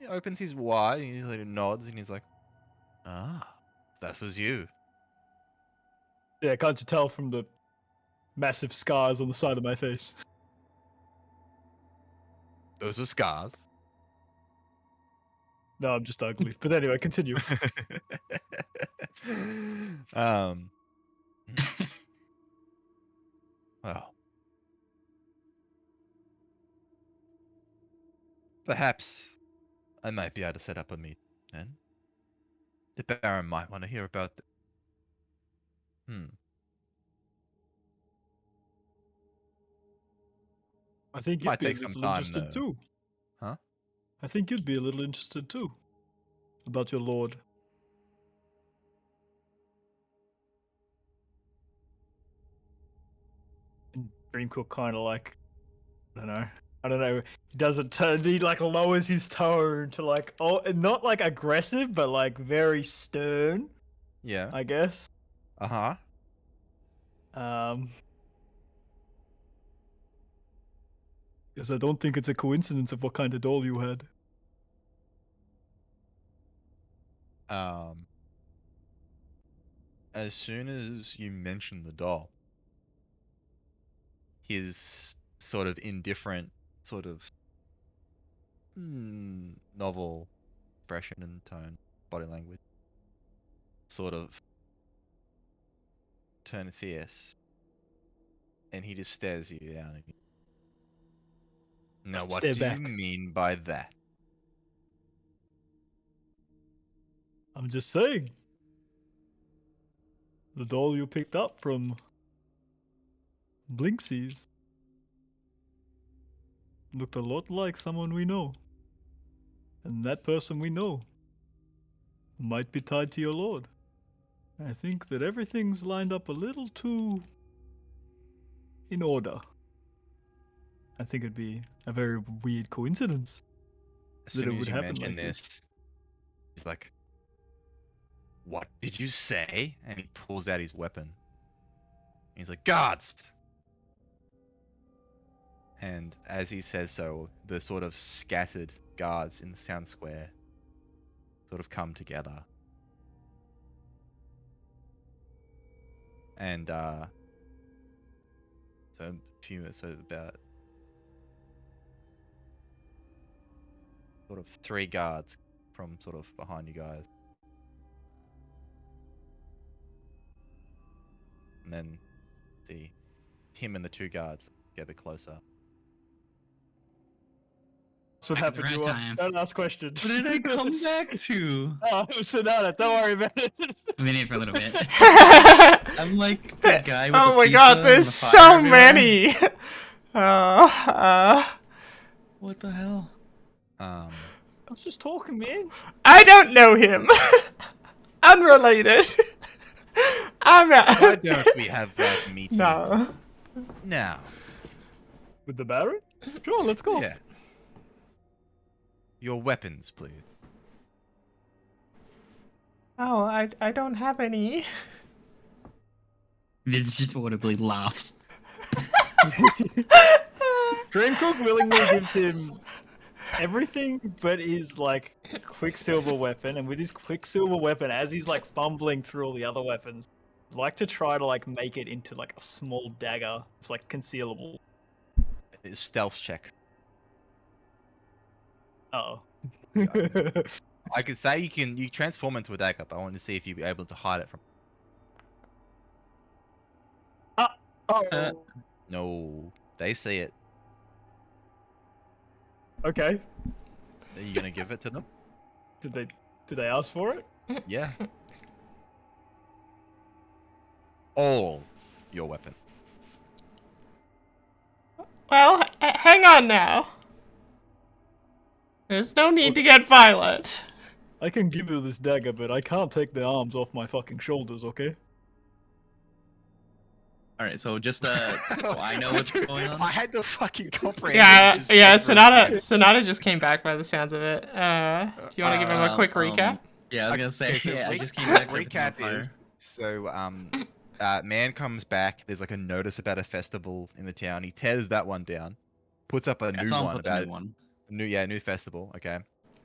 opens his wide and he sort of nods and he's like, "Ah, that was you." Yeah, can't you tell from the massive scars on the side of my face? Those are scars. No, I'm just ugly. But anyway, continue. um. Well, perhaps I might be able to set up a meet then. The Baron might want to hear about the... I think you'd Might be a take some little time, interested though. too. Huh? I think you'd be a little interested too. About your lord. And Dreamcook kind of like, I don't know. He doesn't turn. He like lowers his tone to like, oh, not like aggressive, but like very stern. Yeah. I guess. Uh-huh. Because I don't think it's a coincidence of what kind of doll you had. As soon as you mention the doll, his sort of indifferent, sort of novel expression and tone, body language, sort of turn fierce, and he just stares you down. And now, what Stare do back. you mean by that? I'm just saying. The doll you picked up from Blinksies looked a lot like someone we know. And that person we know might be tied to your lord. I think that everything's lined up a little too in order. I think it'd be a very weird coincidence As that soon it as would you happen mention like this, this. he's like, "What did you say?" And he pulls out his weapon. He's like, "Guards!" And as he says so, the sort of scattered guards in the town square sort of come together. And so about sort of 3 guards from sort of behind you guys. And then see him and the 2 guards get a bit closer. That's what Back at the happened. You right are. time. Don't ask questions. What did I come back to? Oh, Sonata, don't worry about it. I've been here for a little bit. I'm like the guy with Oh the my pizza god, and there's the so fire everywhere. many! What the hell? I was just talking, man. I don't know him. Unrelated. I'm Why out. don't we have that meeting No. now? With the Baron? Sure, let's go. Yeah. Your weapons, please. Oh, I don't have any. Vince just audibly laughs. Dreamcook willingly gives him everything but his like Quicksilver weapon, and with his Quicksilver weapon, as he's like fumbling through all the other weapons, I'd like to try to like make it into like a small dagger. It's like concealable. It's stealth check. Oh. I could say you transform into a dagger, but I want to see if you'd be able to hide it from. Oh. No, they see it. Okay. Are you gonna give it to them? Did they ask for it? Yeah. All your weapon. Well, hang on now. There's no need to get violent. I can give you this dagger, but I can't take the arms off my fucking shoulders, okay? Alright, so just so I know what's going on. I had to fucking comprehend. Yeah, it just yeah, several Sonata just came back by the sounds of it. Do you want to give him a quick recap? Yeah, I was gonna say, Okay, so yeah, I just came back to the recap campfire. is so man comes back. There's like a notice about a festival in the town. He tears that one down, puts up a I new saw him one put the about new one. new festival. Okay.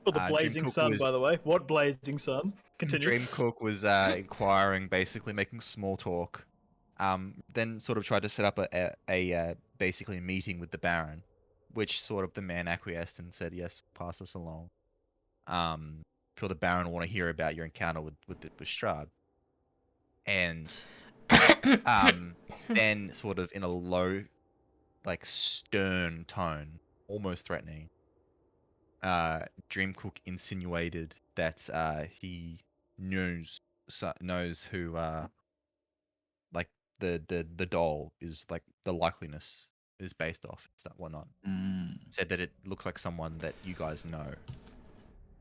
For the Jim blazing Cook sun, was- by the way. What blazing sun? Continue. Dream Cook was inquiring, basically making small talk. Then sort of tried to set up a basically meeting with the Baron, which sort of the man acquiesced and said, "Yes, pass us along." Sure, the Baron will want to hear about your encounter with Strahd. And then sort of in a low, like stern tone, almost threatening, Dreamcook insinuated that he knows who like the doll is, like the likeliness is based off and stuff whatnot. Said that it looks like someone that you guys know.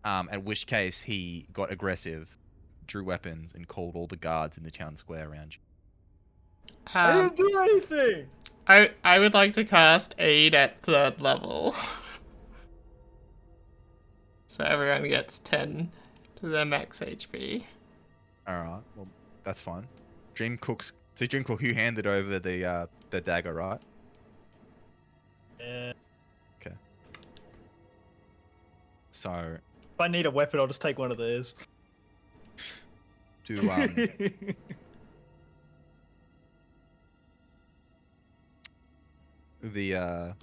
At which case he got aggressive, drew weapons, and called all the guards in the town square around you. I didn't do anything! I would like to cast Aid at 3rd level. So everyone gets 10 to their max HP. Alright, well, that's fine. Dreamcook, you handed over the dagger, right? Yeah. Okay. So, If I need a weapon, I'll just take one of theirs. do the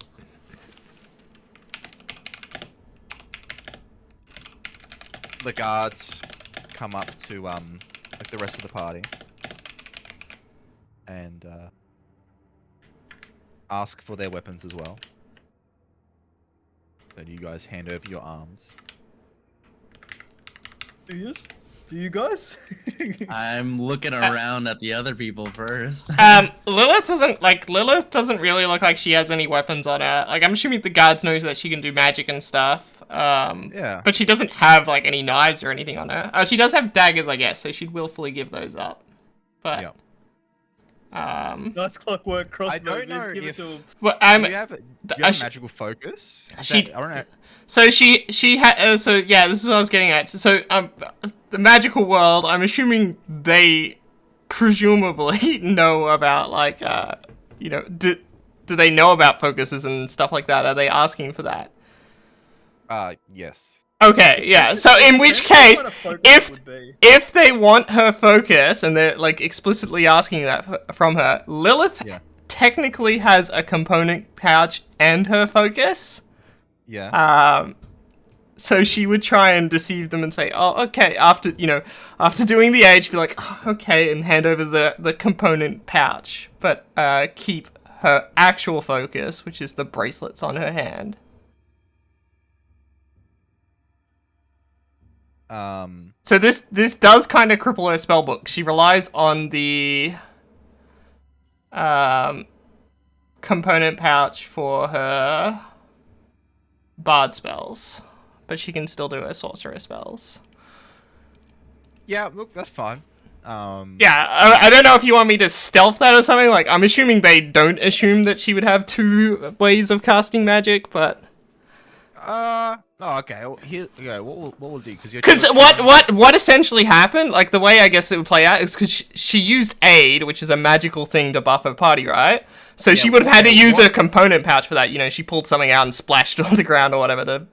guards come up to like the rest of the party and ask for their weapons as well. So you guys hand over your arms. Yes? Do you guys? I'm looking around at the other people first. Lilith doesn't really look like she has any weapons on her. Like, I'm assuming the guards know that she can do magic and stuff. Yeah. But she doesn't have, like, any knives or anything on her. She does have daggers, I guess, so she'd willfully give those up. But, Yeah. Nice clockwork crossbow. I don't know Give it if- to him. well, Do you have a magical focus? I don't know. So she had. So yeah, this is what I was getting at. So the magical world. I'm assuming they presumably know about like you know, do they know about focuses and stuff like that? Are they asking for that? Yes. Okay, yeah. So in which case, if they want her focus and they're like explicitly asking that from her, Lilith technically has a component pouch and her focus. Yeah. So she would try and deceive them and say, "Oh, okay." After doing the age, be like, oh, "Okay," and hand over the component pouch, but keep her actual focus, which is the bracelets on her hand. So this does kind of cripple her spellbook. She relies on the component pouch for her bard spells, but she can still do her sorcerer spells. Yeah, look, that's fine. Yeah, I don't know if you want me to stealth that or something. Like, I'm assuming they don't assume that she would have two ways of casting magic, but... Oh, okay. Well, here, okay. What we'll do because what essentially happened, like the way I guess it would play out is because she used aid, which is a magical thing to buff her party, right? So she would have had to use her component pouch for that. You know, she pulled something out and splashed it on the ground or whatever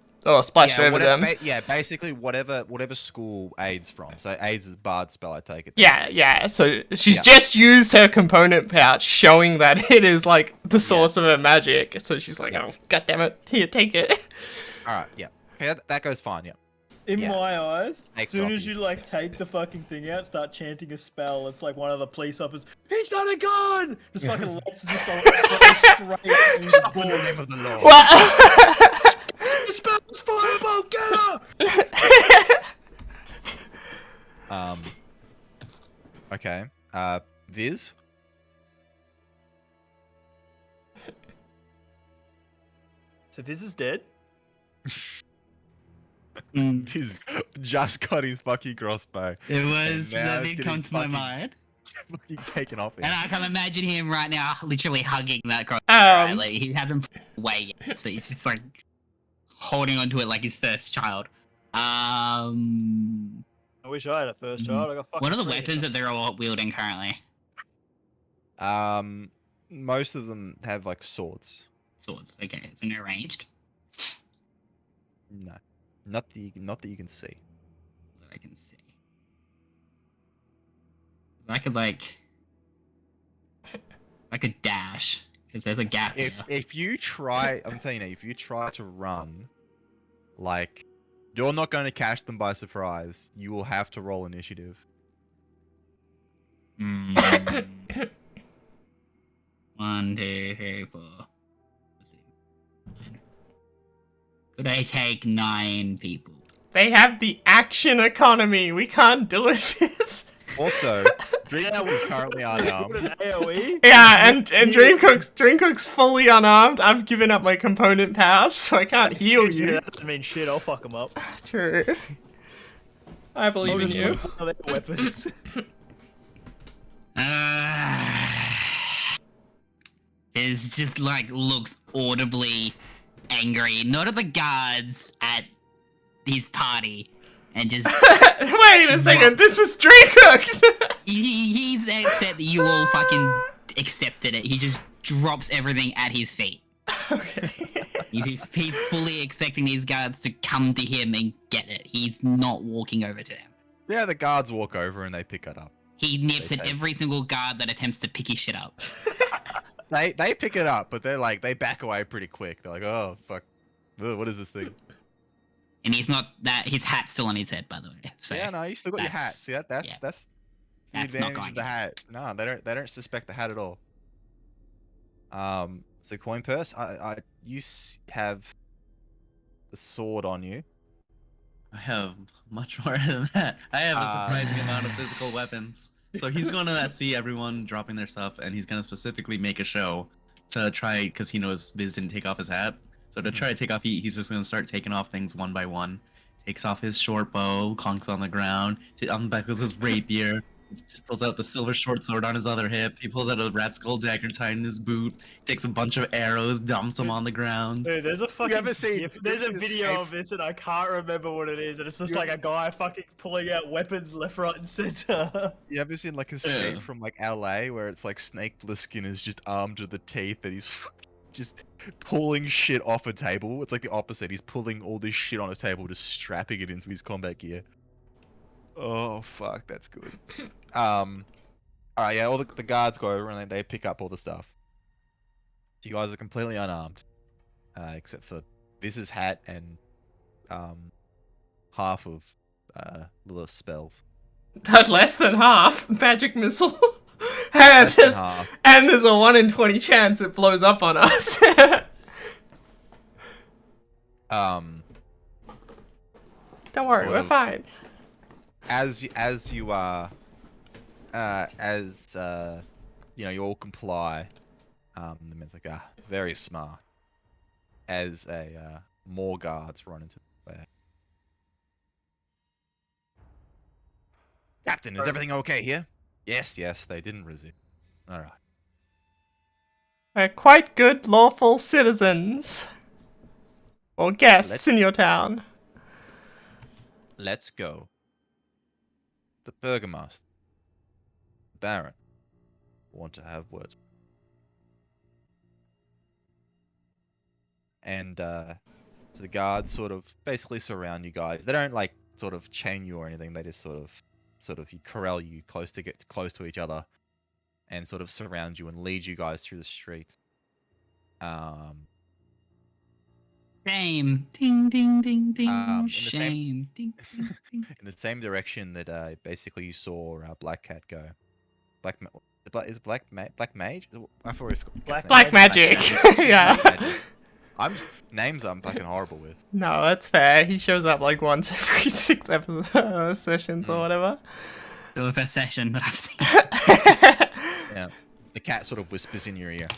splashed over them. Basically whatever school aids from. So aids is bard spell, I take it. Yeah. So she's just used her component pouch, showing that it is like the source of her magic. So she's like, oh, goddammit, here, take it. All right, yeah. Okay, that goes fine, yeah. In my eyes, Take as soon copy. as you like take the fucking thing out, start chanting a spell, it's like one of the police officers. He's not a gun! Just fucking lets just go straight into his In the name of the law. The spell's fireball, get her! Okay. Viz? So Viz is dead. He's just got his fucking crossbow. That did come to my mind. Fucking taken off him. And I can imagine him right now literally hugging that crossbow. Right? Like, he hasn't put it away yet, so he's just like holding onto it like his first child. I wish I had a first child. I got fucking What are the three. weapons that they're all wielding currently? Most of them have like swords. Swords. Okay, so no ranged. No, not that you can see. That I can see. I could dash because there's a gap here. If you try, I'm telling you now, if you try to run, like, you're not going to catch them by surprise. You will have to roll initiative. 1, 2, 3, 4. Could I take 9 people? They have the action economy. We can't do it. Also, Dreamcook is currently unarmed. AoE? Yeah, and Dreamcook's fully unarmed. I've given up my component pouch, so I can't heal Excuse me, you. That doesn't mean shit. I'll fuck him up. True. I believe in you. Their weapons. Is just like looks audibly angry, not at the guards, at his party, and just wait a second. This was Dreamcook. he's upset that you all fucking accepted it. He just drops everything at his feet. Okay. He's fully expecting these guards to come to him and get it. He's not walking over to them. Yeah, the guards walk over and they pick it up. He nips They at take every single guard that attempts to pick his shit up. They pick it up, but they're like they back away pretty quick. They're like, oh fuck, ugh, what is this thing? And he's not that. His hat's still on his head, by the way. So Yeah, no, you still got your hat. that's- See that's yeah. that's the That's not advantage going of the in. hat. No, they don't suspect the hat at all. So coin purse, have the sword on you. I have much more than that. I have a surprising amount of physical weapons. So he's gonna see everyone dropping their stuff, and he's gonna specifically make a show to try, because he knows Viz didn't take off his hat. So to try to take off, he's just gonna start taking off things one by one. Takes off his short bow, conks on the ground, unbuckles his rapier, pulls out the silver short sword on his other hip. He pulls out a rat skull dagger tied in his boot. Takes a bunch of arrows, dumps them on the ground. Dude, there's a fucking ever seen- there's you a ever seen video Escape? of this and I can't remember what it is, and it's just like a guy fucking pulling out weapons left, right, and center. You ever seen like Escape Yeah. from like LA where it's like Snake Plissken is just armed to the teeth and he's just pulling shit off a table? It's like the opposite. He's pulling all this shit on a table, just strapping it into his combat gear. Oh fuck, that's good. Alright, yeah, all the guards go over and they pick up all the stuff. You guys are completely unarmed, except for Viz's hat and half of Lilith's spells. Less than half. Magic missile. and, Less than there's, half. and there's a 1 in 20 chance it blows up on us. Don't worry, Sort we're of. fine. As you you know, you all comply. The man's like, very smart. As more guards run into the way. Captain, is everything okay here? Yes, they didn't resist. Alright. We're quite good lawful citizens. Or guests in your town. Let's go. The Burgomaster, the Baron, want to have words. And so the guards sort of basically surround you guys. They don't like sort of chain you or anything. They just sort of corral you close to each other, and sort of surround you and lead you guys through the streets. Shame. Ding ding ding ding. in the Shame. Ding, ding, ding. In the same direction that basically you saw Black Cat go. Is it Black Mage? I forgot. Black magic. Yeah. Black Magic. Names I'm fucking horrible with. No, that's fair. He shows up like once every 6 sessions or whatever. Still the first session that I've seen. Yeah. The cat sort of whispers in your ear.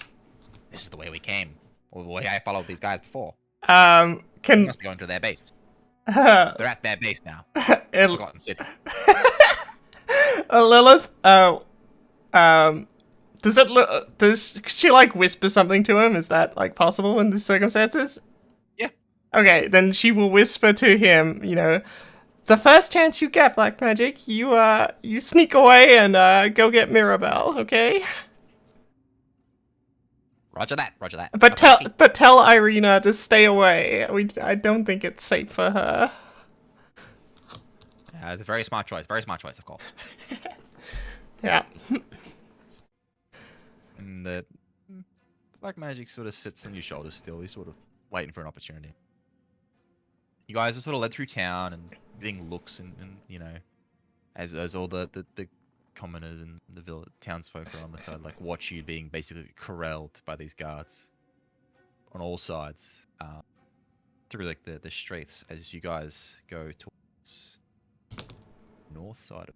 This is the way we came. Or the way I followed these guys before. We Can must be going to their base. They're at their base now. Forgotten City. Lilith, does she like whisper something to him? Is that like possible in these circumstances? Yeah. Okay, then she will whisper to him, you know, the first chance you get, Black Magic, you sneak away and go get Mirabelle, okay? Roger that. But tell Irina to stay away. I don't think it's safe for her. It's a very smart choice, of course. Yeah. And the Black Magic sort of sits on your shoulders still. He's sort of waiting for an opportunity. You guys are sort of led through town and getting looks and you know, as all the commoners and the townsfolk are on the side, like watch you being basically corralled by these guards on all sides through like the streets as you guys go towards north side of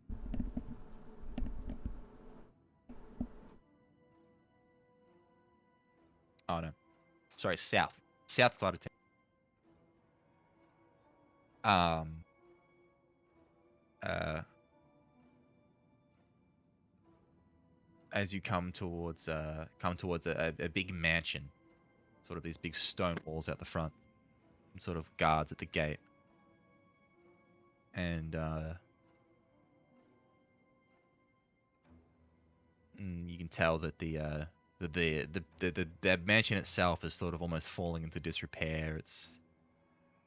oh no, sorry, south side of town. As you come towards a big mansion, sort of these big stone walls out the front, and sort of guards at the gate, and you can tell that the mansion itself is sort of almost falling into disrepair. It's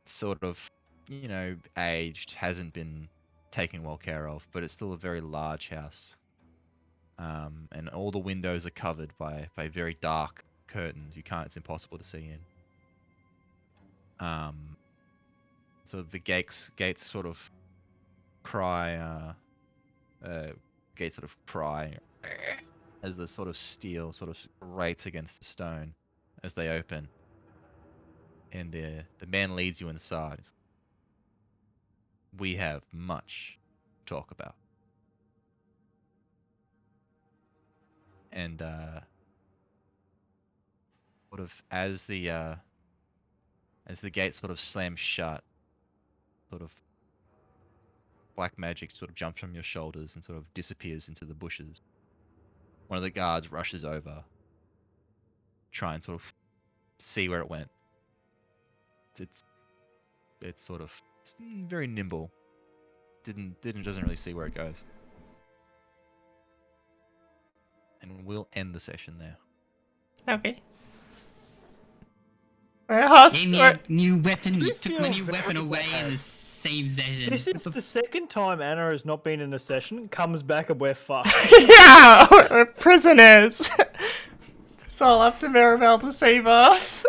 sort of, you know, aged, hasn't been taken well care of, but it's still a very large house. and all the windows are covered by very dark curtains. It's impossible to see in. So the gates sort of cry, as the sort of steel sort of grates against the stone as they open, and the man leads you inside. We have much to talk about. And sort of as the gate sort of slams shut, sort of black magic sort of jumps from your shoulders and sort of disappears into the bushes. One of the guards rushes over, try and sort of see where it went. It's sort of very nimble. Doesn't really see where it goes. And we'll end the session there. Okay. Alright, Gave me a new weapon. You took my new weapon away in the same session. This is the second time Anna has not been in a session, comes back and we're fucked. Yeah, we're prisoners. It's all up to Mirabelle to save us.